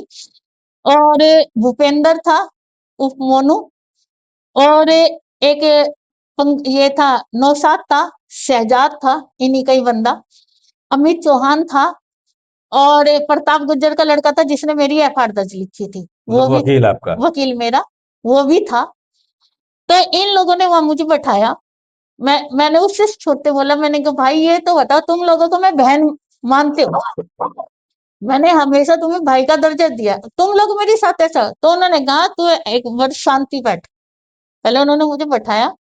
[SPEAKER 2] और भूपेंद्र था उप मोनू, और एक ये था नौशाद था, शहजाद था, इन्हीं का ही बंदा, अमित चौहान था, और प्रताप गुज्जर का लड़का था जिसने मेरी एफआईआर दर्ज लिखी थी वो
[SPEAKER 1] मतलब
[SPEAKER 2] भी,
[SPEAKER 1] वकील आपका?
[SPEAKER 2] वकील मेरा वो भी था। तो इन लोगों ने वहां मुझे बैठाया। मैंने उससे छोटे बोला, मैंने कहा भाई ये तो बताओ, तुम लोगों को मैं बहन मानते हो, मैंने हमेशा तुम्हें भाई का दर्जा दिया, तुम लोग मेरे साथ ऐसा। तो उन्होंने कहा तू एक वर्ष शांति बैठ। पहले उन्होंने मुझे बैठाया,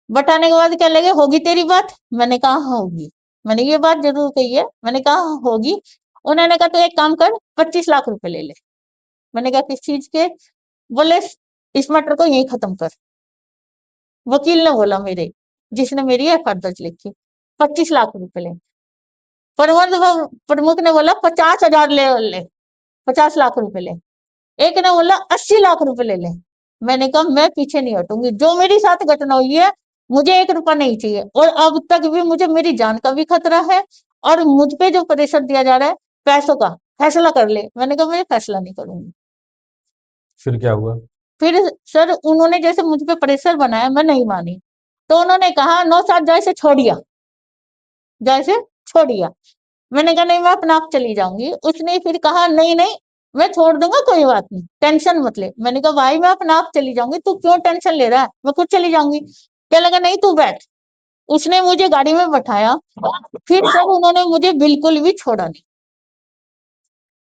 [SPEAKER 2] बैठाने के बाद क्या लगे, होगी तेरी बात। मैंने कहा हाँ, होगी, मैंने ये बात जरूर कही है, मैंने कहा हाँ, होगी। उन्होंने कहा तो एक काम कर, 25 लाख रुपए ले ले। मैंने कहा किस चीज के। बोले इस मैटर को यही खत्म कर। वकील ने बोला मेरे, जिसने मेरी एफआईआर दर्ज लिखी, 25 लाख रुपए ले। प्रबंध प्रमुख ने बोला 50,000 ले ले, 50 लाख रुपए ले। एक ने बोला 80 लाख रुपए ले ले। मैंने कहा मैं पीछे नहीं हटूंगी, जो मेरे साथ घटना हुई है मुझे 1 रुपया नहीं चाहिए, और अब तक भी मुझे मेरी जान का भी खतरा है, और मुझ पे जो प्रेशर दिया जा रहा है पैसों का, फैसला कर ले। मैंने कहा मैं फैसला नहीं करूंगी।
[SPEAKER 1] फिर क्या हुआ?
[SPEAKER 2] फिर सर उन्होंने जैसे मुझ पे प्रेशर बनाया, मैं नहीं मानी। तो उन्होंने कहा 9-7 जैसे छोड़िया, जैसे छोड़िया। मैंने कहा नहीं मैं अपने आप चली जाऊंगी। उसने फिर कहा नहीं नहीं, मैं छोड़ दूंगा, कोई बात नहीं, टेंशन मत ले। मैंने कहा भाई मैं अपने आप चली जाऊंगी, तू क्यों टेंशन ले रहा है, मैं खुद चली जाऊंगी। क्या लगा नहीं तू बैठ। उसने मुझे गाड़ी में बैठाया, फिर सर उन्होंने मुझे बिल्कुल भी छोड़ा नहीं।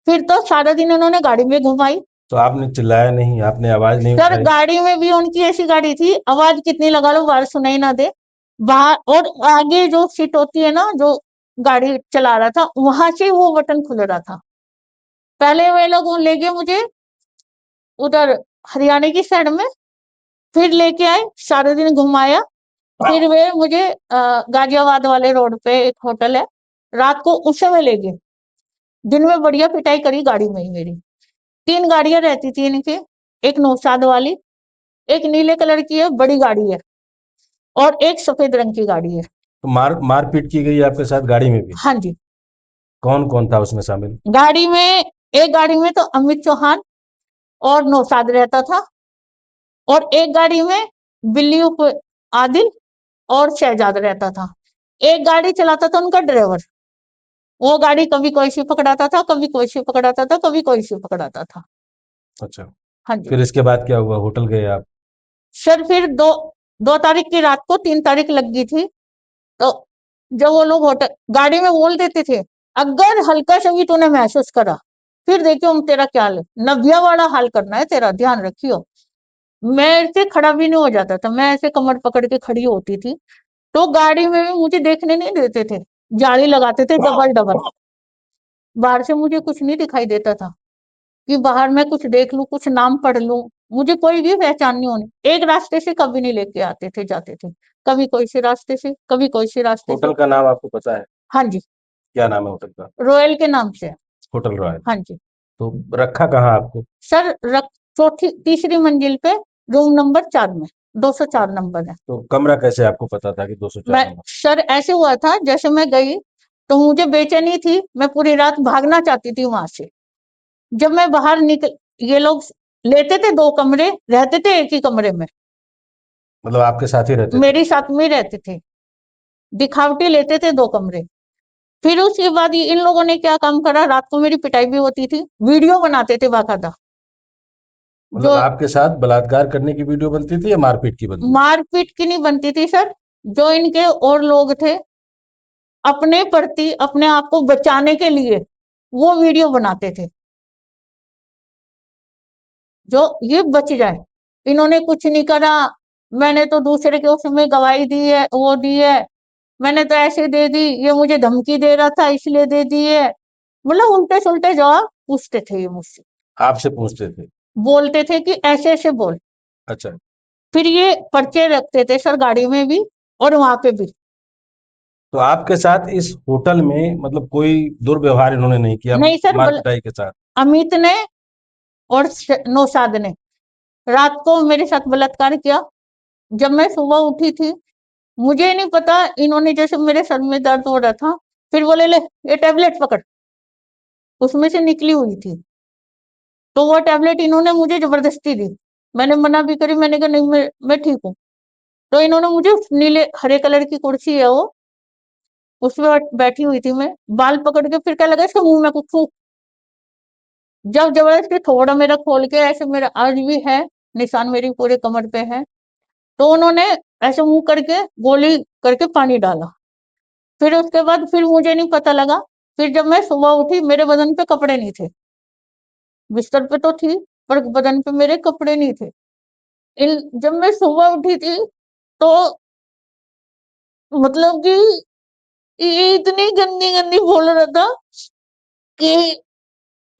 [SPEAKER 2] फिर तो सारा दिन उन्होंने गाड़ी में घुमाई।
[SPEAKER 1] तो आपने चिल्लाया नहीं, आपने आवाज नहीं
[SPEAKER 2] सर
[SPEAKER 1] उठाई?
[SPEAKER 2] गाड़ी में भी उनकी ऐसी गाड़ी थी, आवाज कितनी लगा लो बाहर सुनाई ना दे। बाहर और आगे जो सीट होती है ना, जो गाड़ी चला रहा था वहां से वो बटन खुल रहा था। पहले वे लोग ले गए मुझे उधर हरियाणा की साइड में, फिर लेके आए, सारे दिन घुमाया। फिर वे मुझे गाजियाबाद वाले रोड पे एक होटल है, रात को उस समय ले गए। दिन में बढ़िया पिटाई करी गाड़ी में ही मेरी। 3 गाड़ियां रहती थी इनके, एक नौशाद वाली, एक नीले कलर की है बड़ी गाड़ी है, और एक सफेद रंग की गाड़ी है।
[SPEAKER 1] तो मारपीट की गई आपके साथ गाड़ी में भी?
[SPEAKER 2] हाँ जी।
[SPEAKER 1] कौन कौन था उसमें शामिल?
[SPEAKER 2] गाड़ी में, एक गाड़ी में तो अमित चौहान और नौशाद रहता था, और एक गाड़ी में बिल्ली आदिल और शहजाद रहता था। एक गाड़ी चलाता था उनका ड्राइवर, वो गाड़ी कभी कोई सी पकड़ाता था, कभी कोई सी पकड़ाता था, कभी कोई सी पकड़ाता था।
[SPEAKER 1] अच्छा,
[SPEAKER 2] हाँ जी।
[SPEAKER 1] फिर इसके बाद क्या हुआ? होटल गए आप?
[SPEAKER 2] सर फिर 2 तारीख की रात को 3 तारीख लग गई थी, तो जब वो लोग होटल गाड़ी में बोल देते थे, अगर हल्का सा भी तूने महसूस करा फिर देखियो हम तेरा क्या हाल है, नव्या वाला हाल करना है तेरा, ध्यान रखियो। मैं ऐसे खड़ा भी नहीं हो जाता था, मैं ऐसे कमर पकड़ के खड़ी होती थी। तो गाड़ी में भी मुझे देखने नहीं देते थे, जाली लगाते थे डबल डबल, बाहर से मुझे कुछ नहीं दिखाई देता था कि बाहर मैं कुछ देख लूं, कुछ नाम पढ़ लूं। मुझे कोई भी पहचान नहीं होनी, एक रास्ते से कभी नहीं लेके आते थे जाते थे, कभी कोई से रास्ते से, कभी कोई से रास्ते से।
[SPEAKER 1] होटल का नाम आपको पता है?
[SPEAKER 2] हाँ जी,
[SPEAKER 1] क्या नाम है होटल का?
[SPEAKER 2] रॉयल के नाम से।
[SPEAKER 1] Hotel royal.
[SPEAKER 2] हाँ जी।
[SPEAKER 1] तो रखा कहाँ आपको?
[SPEAKER 2] सर चौथी तीसरी मंजिल पे, रूम नंबर 4 में, 204 नंबर है।
[SPEAKER 1] तो कमरा कैसे आपको पता था कि 204
[SPEAKER 2] मैं
[SPEAKER 1] नंबर?
[SPEAKER 2] सर ऐसे हुआ था, जैसे मैं गई तो मुझे बेचैनी थी, मैं पूरी रात भागना चाहती थी वहां से। जब मैं बाहर निकल, ये लोग लेते थे 2 कमरे, रहते थे एक ही कमरे में,
[SPEAKER 1] मतलब आपके साथ ही रहते थे?
[SPEAKER 2] मेरे साथ में ही रहते थे, दिखावटी लेते थे 2 कमरे। फिर उसके बाद इन लोगों ने क्या काम करा, रात को मेरी पिटाई भी होती थी, वीडियो बनाते थे बाकायदा। जो
[SPEAKER 1] मतलब आपके साथ बलात्कार करने की वीडियो बनती थी या मारपीट की बनती थी?
[SPEAKER 2] मारपीट की नहीं बनती थी सर, जो इनके और लोग थे अपने प्रति, अपने आप को बचाने के लिए वो वीडियो बनाते थे, जो ये बच जाए। इन्होंने कुछ नहीं करा, मैंने तो दूसरे के उसमें गवाही दी है, वो दी है, मैंने तो ऐसे दे दी, ये मुझे धमकी दे रहा था इसलिए दे दी है। मतलब उल्टे सुल्टे जवाब पूछते थे ये मुझसे,
[SPEAKER 1] आपसे पूछते थे?
[SPEAKER 2] बोलते थे कि ऐसे ऐसे बोल।
[SPEAKER 1] अच्छा।
[SPEAKER 2] फिर ये पर्चे रखते थे सर गाड़ी में भी और वहां पे भी।
[SPEAKER 1] तो आपके साथ इस होटल में मतलब कोई दुर्व्यवहार इन्होंने नहीं किया,
[SPEAKER 2] नहीं सर,
[SPEAKER 1] मार पिटाई के साथ?
[SPEAKER 2] अमित ने और नौशाद ने रात को मेरे साथ बलात्कार किया। जब मैं सुबह उठी थी, मुझे नहीं पता, इन्होंने जैसे मेरे सर में दर्द हो रहा था, फिर बोले ले ये टैबलेट पकड़, उसमें से निकली हुई थी, तो वो टैबलेट इन्होंने मुझे जबरदस्ती दी। मैंने मना भी करी, मैंने कहा नहीं मैं ठीक हूँ। तो इन्होंने मुझे नीले हरे कलर की कुर्सी है वो, उसमें बैठी हुई थी मैं, बाल पकड़ के फिर क्या लगा इसके मुंह में कुछ फूंक। जब जबरदस्ती थोड़ा मेरा खोल के, ऐसे मेरा आज भी है निशान, मेरी पूरे कमर पे है, तो उन्होंने ऐसे मुंह करके गोली करके पानी डाला। फिर उसके बाद फिर मुझे नहीं पता लगा, फिर जब मैं सुबह उठी मेरे बदन पे कपड़े नहीं थे, बिस्तर पे तो थी पर बदन पे मेरे कपड़े नहीं थे। जब मैं सुबह उठी थी तो मतलब कि ये इतनी गंदी गंदी बोल रहा था कि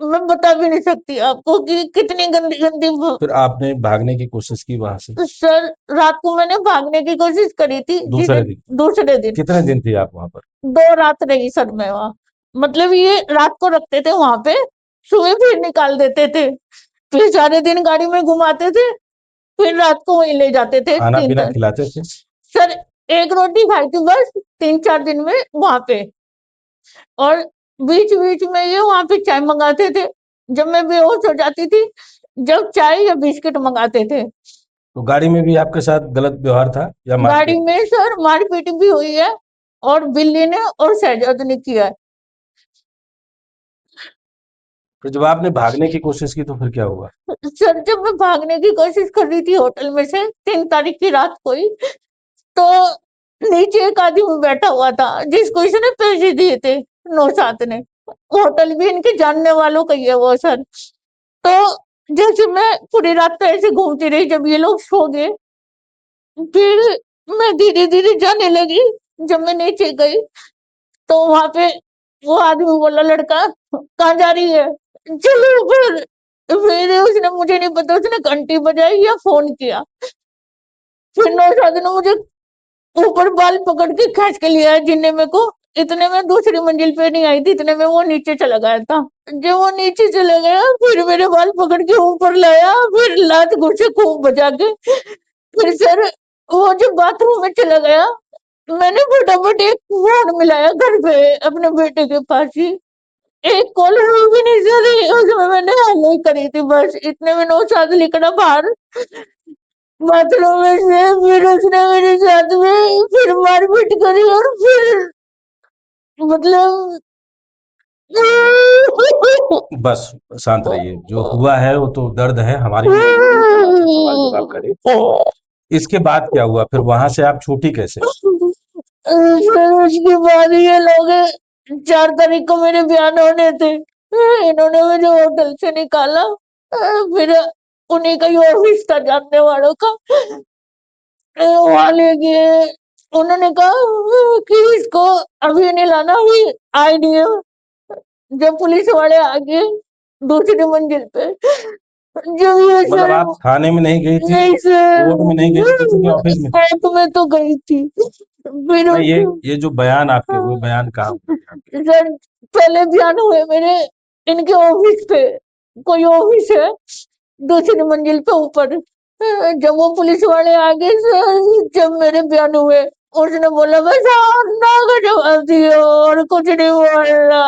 [SPEAKER 2] मैं बता भी नहीं सकती आपको कि कितनी गंदी गंदी
[SPEAKER 1] फिर आपने भागने की कोशिश की वहां से?
[SPEAKER 2] सर रात को मैंने भागने की कोशिश करी थी, जिस
[SPEAKER 1] दूसरे दिन?
[SPEAKER 2] दूसरे दिन
[SPEAKER 1] कितने दिन थी आप वहां पर?
[SPEAKER 2] 2 रात रही सर मैं वहां। मतलब ये रात को रखते थे वहां पे, सुबह फिर निकाल देते थे, फिर सारे दिन गाड़ी में घुमाते थे, फिर रात को वहीं ले जाते थे
[SPEAKER 1] खाना
[SPEAKER 2] तीन
[SPEAKER 1] पीना
[SPEAKER 2] तक।
[SPEAKER 1] खिलाते थे?
[SPEAKER 2] सर एक रोटी खाई थी बस 3-4 दिन में वहां पे, और बीच बीच में ये वहां पे चाय मंगाते थे, जब मैं बेहोश हो जाती थी, जब चाय या बिस्किट मंगाते थे।
[SPEAKER 1] तो गाड़ी में भी आपके साथ गलत व्यवहार था या
[SPEAKER 2] गाड़ी
[SPEAKER 1] मारपीट?
[SPEAKER 2] में सर मारपीट भी हुई है, और बिल्ली ने और शहजाद ने किया है।
[SPEAKER 1] फिर जब आपने भागने की कोशिश की तो फिर क्या हुआ?
[SPEAKER 2] सर जब मैं भागने की कोशिश कर रही थी होटल में से 3 तारीख की रात को ही, तो नीचे एक आदमी बैठा हुआ था जिसको इसने पैसे दिए थे, नौशाद ने, होटल भी इनके जानने वालों का ही है वो सर। तो जैसे मैं पूरी रात तो ऐसे घूमती रही, जब ये लोग सो गए, फिर मैं धीरे-धीरे जाने लगी। जब मैं नीचे गई, तो वहाँ पे वो आदमी बोला, "लड़का, कहाँ जा रही है? चलो ऊपर।" फिर उसने, मुझे नहीं पता, उसने घंटी बजाई या फ़ोन किया। फिर नौशाद ने मुझे ऊपर बाल पकड़ के खींच के लिया जिन्ने मेरे को। इतने में दूसरी मंजिल पे नहीं आई थी, इतने में वो नीचे चला गया था। जब वो नीचे चला गया, फिर मेरे बाल पकड़ के ऊपर लाया, फिर लात घुसे खूब बजा के। फिर सर वो जो बाथरूम में चला गया, मैंने फटाफट एक फोन मिलाया घर पे अपने बेटे के पास ही। एक कॉल हुई भी नहीं सर, उसमें मैंने हेलो ही करी थी बस। इतने में नौशाद निकला बाहर बाथरूम में से, फिर उसने मेरे साथ में फिर मारपीट करी, और फिर मतलब
[SPEAKER 1] बस शांत रहिए, जो हुआ है वो तो दर्द है, हमारी सवाल जवाब करें। इसके बाद क्या हुआ, फिर वहां से आप छूटी कैसे?
[SPEAKER 2] फिर उसके बाद ये लोग 4 तारीख को मेरे बयान होने थे, इन्होंने मुझे होटल से निकाला। फिर उन्हीं का ही ऑफिस था जानने वालों का, वहां ले गए। उन्होंने कहा कि इसको अभी नहीं लाना, अभी आई नहीं है। जब पुलिस वाले आ गए दूसरी मंजिल पे, जब ये
[SPEAKER 1] मतलब
[SPEAKER 2] सर,
[SPEAKER 1] आप थाने में नहीं गई थी,
[SPEAKER 2] नहीं सर,
[SPEAKER 1] कोर्ट में नहीं गई थी, किसी के ऑफिस में?
[SPEAKER 2] कोर्ट में तो गई थी। फिर
[SPEAKER 1] नहीं, ये जो बयान आपके हुए, बयान कहाँ हुए थे आपके?
[SPEAKER 2] सर पहले बयान हुए मेरे इनके ऑफिस पे, कोई ऑफिस है दूसरी मंजिल पे ऊपर। जब वो पुलिस वाले आ गए सर, जब मेरे बयान हुए, उसने बोला बस हाँ ना का जवाब दियो और कुछ नहीं बोलना।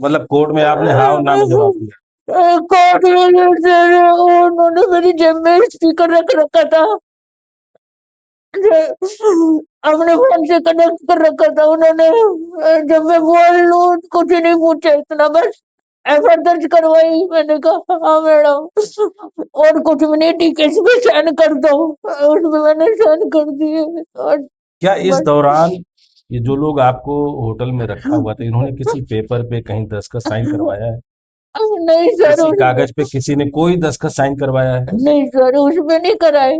[SPEAKER 1] मतलब कोर्ट में आपने हाँ और ना में जवाब दिया?
[SPEAKER 2] कोर्ट में सर उन्होंने मेरी जेब में स्पीकर रख रखा था, अपने फोन से कनेक्ट कर रखा था उन्होंने। जब मैं बोल लूं कुछ नहीं पूछे, इतना बस एफआईआर दर्ज करवाई। मैंने कहा हाँ मैडम, और कुछ भी नहीं, ठीक है इसमें साइन कर दो। उसमें मैंने साइन कर दिए, और
[SPEAKER 1] क्या इस
[SPEAKER 2] बस।
[SPEAKER 1] दौरान ये जो लोग आपको होटल में रखा हुआ था, इन्होंने किसी पेपर पे कहीं दस्तखत साइन करवाया है?
[SPEAKER 2] नहीं सर,
[SPEAKER 1] किसी
[SPEAKER 2] उसमें
[SPEAKER 1] कागज पे किसी ने कोई दस्तखत साइन करवाया है?
[SPEAKER 2] नहीं सर, उसमें नहीं कराए।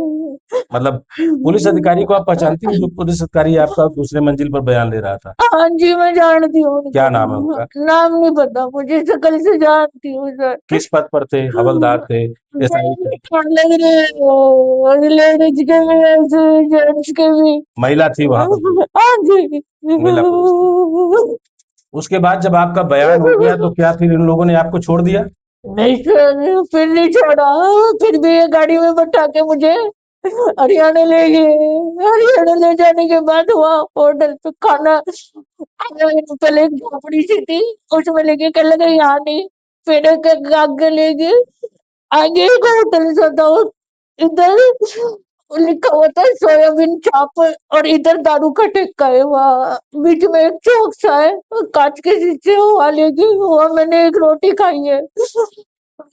[SPEAKER 1] मतलब पुलिस अधिकारी को आप पहचानती हैं, जो पुलिस अधिकारी आपका दूसरे मंजिल पर बयान ले रहा था?
[SPEAKER 2] हाँ जी, मैं जानती हूँ
[SPEAKER 1] क्या
[SPEAKER 2] उनको।
[SPEAKER 1] नाम है उनका?
[SPEAKER 2] नाम नहीं पता मुझे, शक्ल से जानती हूँ सर।
[SPEAKER 1] किस पद पर थे? हवलदार थे? एसआई थे?
[SPEAKER 2] लग रहे हो लेडीज के भी ऐसे, जेंट्स के भी।
[SPEAKER 1] महिला थी वहां पर कोई?
[SPEAKER 2] हाँ जी।
[SPEAKER 1] महिला पुलिस थी? उसके बाद जब आपका बयान हो गया तो क्या फिर इन लोगों ने आपको छोड़ दिया?
[SPEAKER 2] नहीं सर, फिर नहीं छोड़ा। फिर भी ये गाड़ी में बैठा के मुझे हरियाणा ले गए। हरियाणा ले जाने के बाद वहाँ होटल पे खाना, पहले एक झोपड़ी सी थी, उसमें लेके कह लगे यहाँ नहीं। फिर एक आगे ले गए, आगे एक होटल सा था, इधर लिखा हुआ था सोयाबीन चाप, और इधर दारू का ठेका है। वहाँ बीच में एक चौक सा है, कांच के शीशे, वहाँ ले गई, वहाँ मैंने एक रोटी खाई है।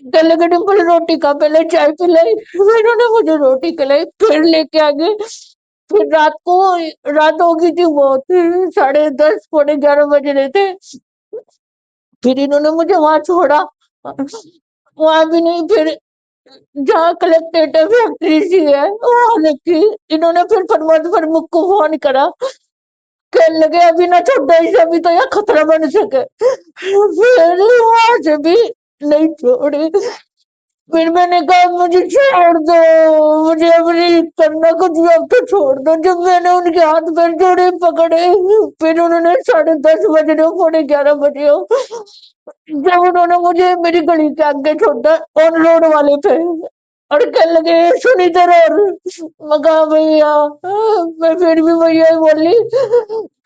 [SPEAKER 2] गले के डिम्पल रोटी खा, पहले चाय पिलाई, फिर उन्होंने मुझे रोटी खिलाई, फिर लेके आ गए। फिर रात को, रात हो गई थी बहुत, 10:30 पौने 11 बज रहे थे। फिर इन्होंने मुझे वहां छोड़ा, वहां भी नहीं, फिर जहाँ कलेक्ट्रेट फैक्ट्री सी है वहां रखी। इन्होंने फिर प्रमोद प्रमुख को फोन करा, कहने लगे अभी ना छोड़ो इसे, अभी तो यहाँ खतरा बन सके। फिर वहां से भी नहीं छोड़े। फिर मैंने कहा मुझे छोड़ दो, मुझे अब नहीं करना कुछ भी, अब तो छोड़ दो। जब मैंने उनके हाथ पैर जोड़े पकड़े, फिर उन्होंने 10:30 बज रहे हो, पौने 11 बजे हो, जब उन्होंने मुझे मेरी गली के आगे छोड़ा ऑन रोड वाले पे, और कहने लगे सुन इधर, और मैं कहा भैया, मैं फिर भी भैया ही बोली।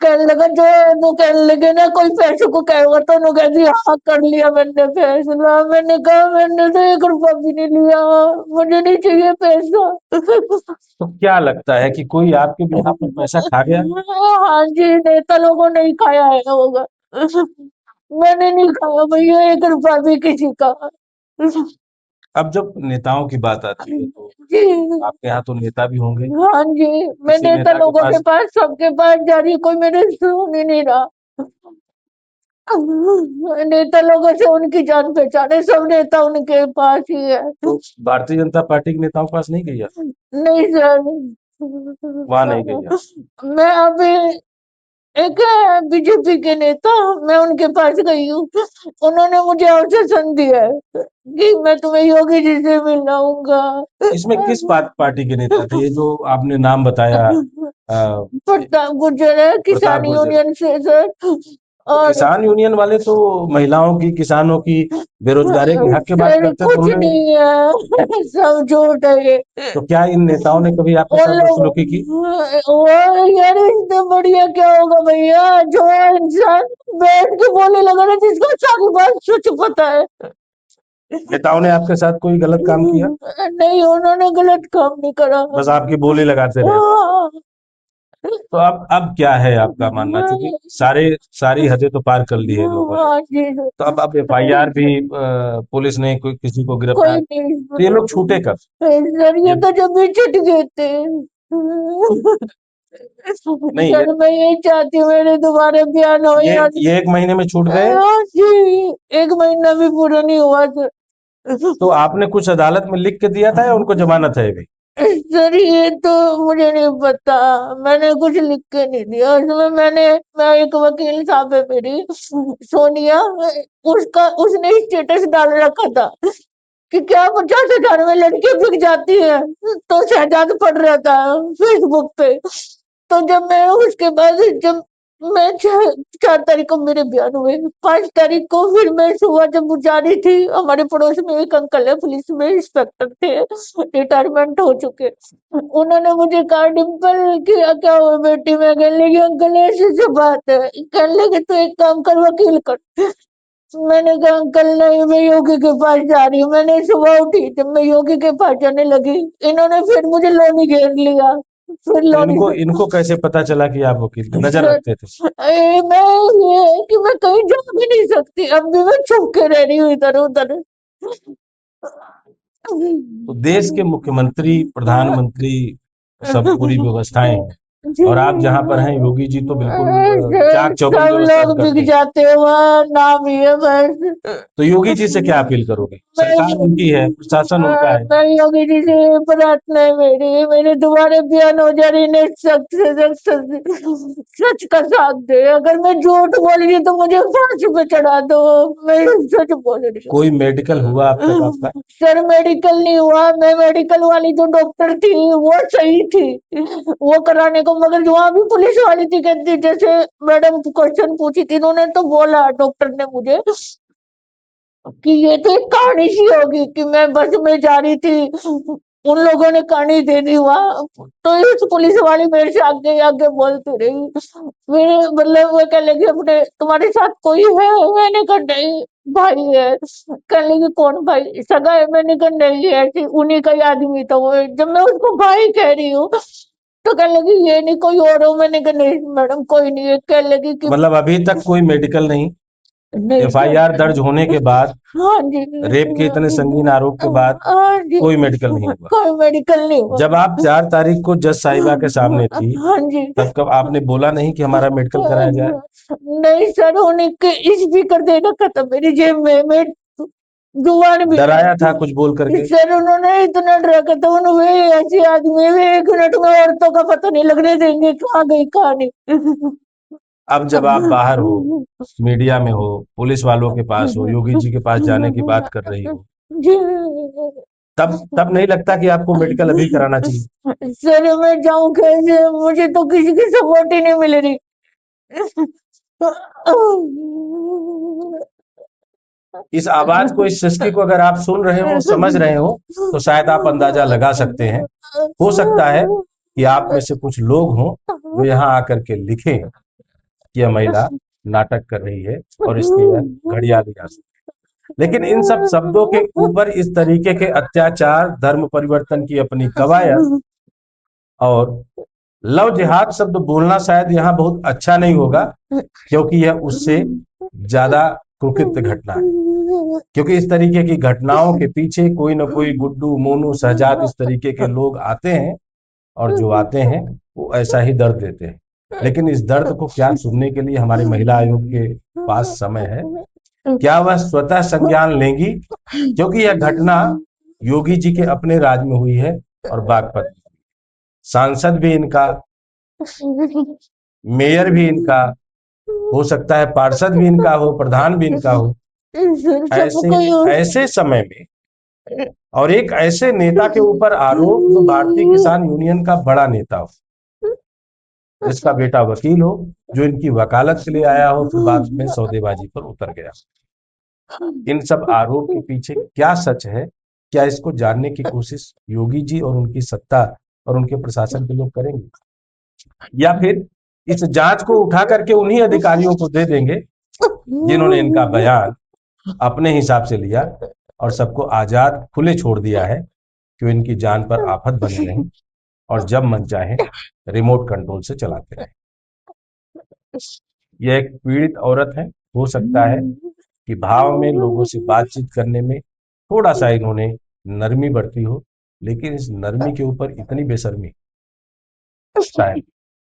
[SPEAKER 2] कहने लगा जो वो, कहने लगे ना कोई पैसे को कहेगा तो उन्होंने कह दिया हाँ कर लिया मैंने फैसला। मैंने कहा मैंने तो 1 रुपया भी नहीं लिया, मुझे नहीं चाहिए पैसा।
[SPEAKER 1] तो क्या लगता है कि कोई आपके बिहाफ पर पैसा खा गया?
[SPEAKER 2] हाँ जी, नेता लोगों ने ही खाया है होगा। मैंने नहीं खाया भैया 1 रुपया भी किसी का।
[SPEAKER 1] अब जब नेताओं की बात आती है तो
[SPEAKER 2] जी,
[SPEAKER 1] आपके यहाँ तो नेता भी होंगे,
[SPEAKER 2] हाँ जी, मैं
[SPEAKER 1] किसी
[SPEAKER 2] नेता
[SPEAKER 1] नेता के
[SPEAKER 2] लोगों के
[SPEAKER 1] पास?
[SPEAKER 2] पास सबके पास जा रही, कोई मेरे सुन ही नहीं रहा। नेता लोगों से उनकी जान पहचान है, सब नेता उनके पास ही है।
[SPEAKER 1] तो भारतीय जनता पार्टी के नेताओं के पास नहीं गई आप?
[SPEAKER 2] नहीं सर,
[SPEAKER 1] वहां नहीं गई आप?
[SPEAKER 2] मैं अभी एक बीजेपी के नेता, मैं उनके पास गई हूँ। उन्होंने मुझे आश्वासन दिया है कि मैं तुम्हें योगी जी से मिलाऊंगा।
[SPEAKER 1] इसमें किस पार्टी के नेता थे ये जो आपने नाम बताया?
[SPEAKER 2] प्रताप गुर्जर है,
[SPEAKER 1] प्रताप
[SPEAKER 2] किसान
[SPEAKER 1] गुर्जर।
[SPEAKER 2] यूनियन से सर।
[SPEAKER 1] तो
[SPEAKER 2] और
[SPEAKER 1] किसान यूनियन वाले तो महिलाओं की, किसानों की, बेरोजगारी के हक की बात
[SPEAKER 2] सर
[SPEAKER 1] करते हैं, तो
[SPEAKER 2] कुछ
[SPEAKER 1] उन्होंने,
[SPEAKER 2] नहीं है, सब झूठ है ये।
[SPEAKER 1] तो क्या इन नेताओं ने कभी आपके
[SPEAKER 2] वो
[SPEAKER 1] साथ
[SPEAKER 2] लोग
[SPEAKER 1] बदसलूकी की?
[SPEAKER 2] वो यार इससे बढ़िया क्या होगा भैया, जो इंसान बैठ के बोलने लगा ना, जिसको सारी बात सच पता है।
[SPEAKER 1] नेताओं ने आपके साथ कोई गलत काम किया?
[SPEAKER 2] नहीं, उन्होंने गलत काम नहीं करा।
[SPEAKER 1] बस आपकी बोली लगाते रहे?
[SPEAKER 2] हाँ,
[SPEAKER 1] तो अब क्या है आपका मानना, चूंकि सारी हदें तो पार कर ली है इन लोगों ने,
[SPEAKER 2] हाँ जी,
[SPEAKER 1] तो अब एफआईआर भी पुलिस ने कोई किसी को
[SPEAKER 2] कोई
[SPEAKER 1] गिरफ्तार,
[SPEAKER 2] नहीं
[SPEAKER 1] तो ये लोग छूटे कब?
[SPEAKER 2] सर, ये
[SPEAKER 1] ये
[SPEAKER 2] तो जब भी छुट गए थे।
[SPEAKER 1] नहीं,
[SPEAKER 2] सर मैं यही चाहती हूँ मेरे दोबारा बयान हो
[SPEAKER 1] ये
[SPEAKER 2] या
[SPEAKER 1] ये 1 महीने में छूट गए?
[SPEAKER 2] हाँ जी, 1 महीना भी पूरा नहीं हुआ सर।
[SPEAKER 1] तो आपने कुछ अदालत में लिख के दिया था या उनको जमानत है अभी?
[SPEAKER 2] सर ये तो मुझे नहीं पता, मैंने कुछ लिख के नहीं दिया उसमें। मैं एक वकील साहब है मेरी, सोनिया, उसने स्टेटस डाल रखा था कि क्या 50,000 में लड़की बिक जाती है, तो शहजाद पढ़ रहा था फेसबुक पे। तो जब मैं उसके बाद जब मैं 4 तारीख को मेरे बयान हुए, 5 तारीख को फिर मैं सुबह जब जा रही थी, हमारे पड़ोस में एक अंकल है, पुलिस में इंस्पेक्टर थे, रिटायरमेंट हो चुके। उन्होंने मुझे कहा, डिम्पल क्या क्या हुआ बेटी? मैं कहने लगी अंकल ऐसी ऐसी बात है। कहने लगे तो एक काम कर, वकील कर। मैंने कहा अंकल नहीं, मैं योगी के पास जा रही हूँ। मैंने सुबह उठी, जब मैं योगी के पास जाने लगी, इन्होंने फिर मुझे लोनी घेर लिया। फिर
[SPEAKER 1] तो
[SPEAKER 2] लोनी
[SPEAKER 1] इनको
[SPEAKER 2] से
[SPEAKER 1] इनको कैसे पता चला कि आप वकील थे? नजर
[SPEAKER 2] सर,
[SPEAKER 1] रखते थे?
[SPEAKER 2] मैं ये है कि मैं कहीं जा भी नहीं सकती, अब भी मैं छुप के रह रही हूँ इधर उधर।
[SPEAKER 1] तो देश के मुख्यमंत्री, प्रधानमंत्री, सब पूरी व्यवस्थाएं हैं,
[SPEAKER 2] जी,
[SPEAKER 1] और आप जहां पर हैं, योगी जी तो बिल्कुल चाक चौबंद
[SPEAKER 2] सब
[SPEAKER 1] व्यवस्था
[SPEAKER 2] लोग
[SPEAKER 1] करते
[SPEAKER 2] बिक
[SPEAKER 1] हैं।
[SPEAKER 2] जाते हैं, वहाँ नाम ही है बस।
[SPEAKER 1] तो योगी जी से क्या अपील करोगे? सरकार उनकी है, प्रशासन उनका है।
[SPEAKER 2] मैं योगी जी से प्रार्थना है मेरी, मेरे दोबारा बयान हो जा रही ने, सख्त से सख्त सच का साथ दे। अगर मैं झूठ बोल रही हूँ तो मुझे फांसी पे चढ़ा दो, मैं सच बोल रही
[SPEAKER 1] कोई मेडिकल हुआ अब तक
[SPEAKER 2] हूँ।
[SPEAKER 1] आपका?
[SPEAKER 2] सर मेडिकल नहीं हुआ, मैं मेडिकल वाली जो डॉक्टर थी वो सही थी, वो कराने को, मगर जो वहाँ भी पुलिस वाली थी, कहती जैसे मैडम क्वेश्चन पूछी थी, इन्होंने तो बोला डॉक्टर ने मुझे कि ये तो एक कहानी सी होगी कि मैं बस में जा रही थी, उन लोगों ने कहानी दे दी वहाँ। तो इस पुलिस वाली मेरे से आगे आगे बोलती रही, फिर मतलब वो कह लगी अपने, तुम्हारे साथ कोई है? मैंने कहा नहीं, भाई है। कहने लगी कौन भाई? सगा है? मैंने कहा नहीं, ऐसे उन्हीं का ही आदमी था वो। जब मैं उसको भाई कह रही हूँ तो कहने लगी ये नहीं कोई और हो। मैंने कहा नहीं मैडम कोई नहीं है। कहने लगी
[SPEAKER 1] तो
[SPEAKER 2] कि
[SPEAKER 1] मतलब अभी तक कोई मेडिकल नहीं?
[SPEAKER 2] नहीं सर,
[SPEAKER 1] एफआईआर दर्ज होने के बाद,
[SPEAKER 2] हाँ जी,
[SPEAKER 1] रेप के इतने संगीन आरोप के बाद,
[SPEAKER 2] हाँ जी,
[SPEAKER 1] कोई मेडिकल नहीं हुआ?
[SPEAKER 2] कोई मेडिकल नहीं हुआ।
[SPEAKER 1] जब आप 4 तारीख को जज साहिबा के सामने थी,
[SPEAKER 2] हाँ जी,
[SPEAKER 1] तब कब आपने बोला नहीं कि हमारा मेडिकल कराया जाए?
[SPEAKER 2] नहीं सर, उन्हें के स्पीकर दे रखा था मेरी जेब में, मैं जुबान भी
[SPEAKER 1] डराया था कुछ बोल करके?
[SPEAKER 2] सर, उन्होंने इतना डरा कर, तो उन्होंने ऐसे आदमी वे 1 मिनट में औरतों का पता नहीं लगने देंगे कहाँ गई कहाँ नहीं।
[SPEAKER 1] अब जब आप बाहर हो, मीडिया में हो, पुलिस वालों के पास हो, योगी जी के पास जाने की बात कर रही हो,
[SPEAKER 2] जी
[SPEAKER 1] तब नहीं लगता कि आपको मेडिकल अभी कराना चाहिए?
[SPEAKER 2] सर, मैं जाऊं कैसे? मुझे तो किसी की सपोर्ट ही नहीं मिल रही।
[SPEAKER 1] इस आवाज को, इस सिसकी को अगर आप सुन रहे हो, समझ रहे हो, तो शायद आप अंदाजा लगा सकते हैं। हो सकता है कि आप में से कुछ लोग हों जो यहाँ आकर के लिखें कि यह महिला नाटक कर रही है और इसकी यह घड़ियाली आंसू। लेकिन इन सब शब्दों के ऊपर इस तरीके के अत्याचार, धर्म परिवर्तन की अपनी कवायद और लव जिहाद शब्द बोलना शायद यहाँ बहुत अच्छा नहीं होगा, क्योंकि यह उससे ज्यादा कुकृत्य घटना है। क्योंकि इस तरीके की घटनाओं के पीछे कोई ना कोई गुड्डू, मोनू, शहजाद, इस तरीके के लोग आते हैं, और जो आते हैं वो ऐसा ही दर्द देते हैं। लेकिन इस दर्द को क्या सुनने के लिए हमारे महिला आयोग के पास समय है? क्या वह स्वतः संज्ञान लेंगी? क्योंकि यह घटना योगी जी के अपने राज में हुई है और बागपत में। सांसद भी इनका, मेयर भी इनका, हो सकता है पार्षद भी इनका हो, प्रधान भी इनका हो। ऐसे समय में और एक ऐसे नेता के ऊपर आरोप जो भारतीय किसान यूनियन का बड़ा नेता हो, जिसका बेटा वकील हो, जो इनकी वकालत के लिए आया हो, फिर बाद में सौदेबाजी पर उतर गया। इन सब आरोप के पीछे क्या सच है? क्या इसको जानने की कोशिश योगी जी और उनकी सत्ता और उनके प्रशासन के लोग करेंगे, या फिर इस जांच को उठा करके उन्हीं अधिकारियों को दे देंगे जिन्होंने इनका बयान अपने हिसाब से लिया और सबको आजाद खुले छोड़ दिया है कि इनकी जान पर आफत बने रहें और जब मन चाहे रिमोट कंट्रोल से चलाते रहें। यह एक पीड़ित औरत है। हो सकता है कि भाव में लोगों से बातचीत करने में थोड़ा सा इन्होंने नरमी बरती हो, लेकिन इस नरमी के ऊपर इतनी बेशर्मी, शायद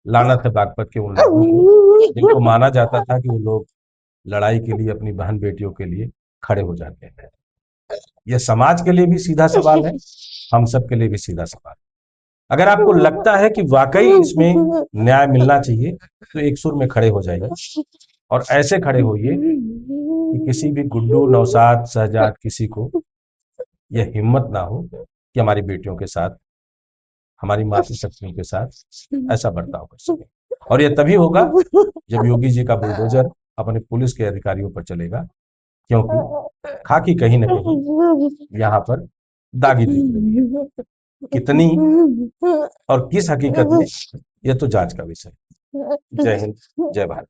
[SPEAKER 1] लानत है बागपत के उन लोगों को जिनको माना जाता था कि वो लोग लड़ाई के लिए, अपनी बहन बेटियों के लिए खड़े हो जाते हैं। यह समाज के लिए भी सीधा सवाल है, हम सब के लिए भी सीधा सवाल। अगर आपको लगता है कि वाकई इसमें न्याय मिलना चाहिए, तो एक सुर में खड़े हो जाइए और ऐसे खड़े होइए कि किसी भी गुड्डू, नौशाद, शहजाद, किसी को यह हिम्मत ना हो कि हमारी बेटियों के साथ, हमारी मातृशक्तियों के साथ ऐसा बर्ताव कर सके। और यह तभी होगा जब योगी जी का बुलडोजर अपने पुलिस के अधिकारियों पर चलेगा, क्योंकि खाकी कहीं ना कहीं यहाँ पर दागी दिख रही है। कितनी और किस हकीकत में, यह तो जांच का विषय है। जय हिंद, जय भारत।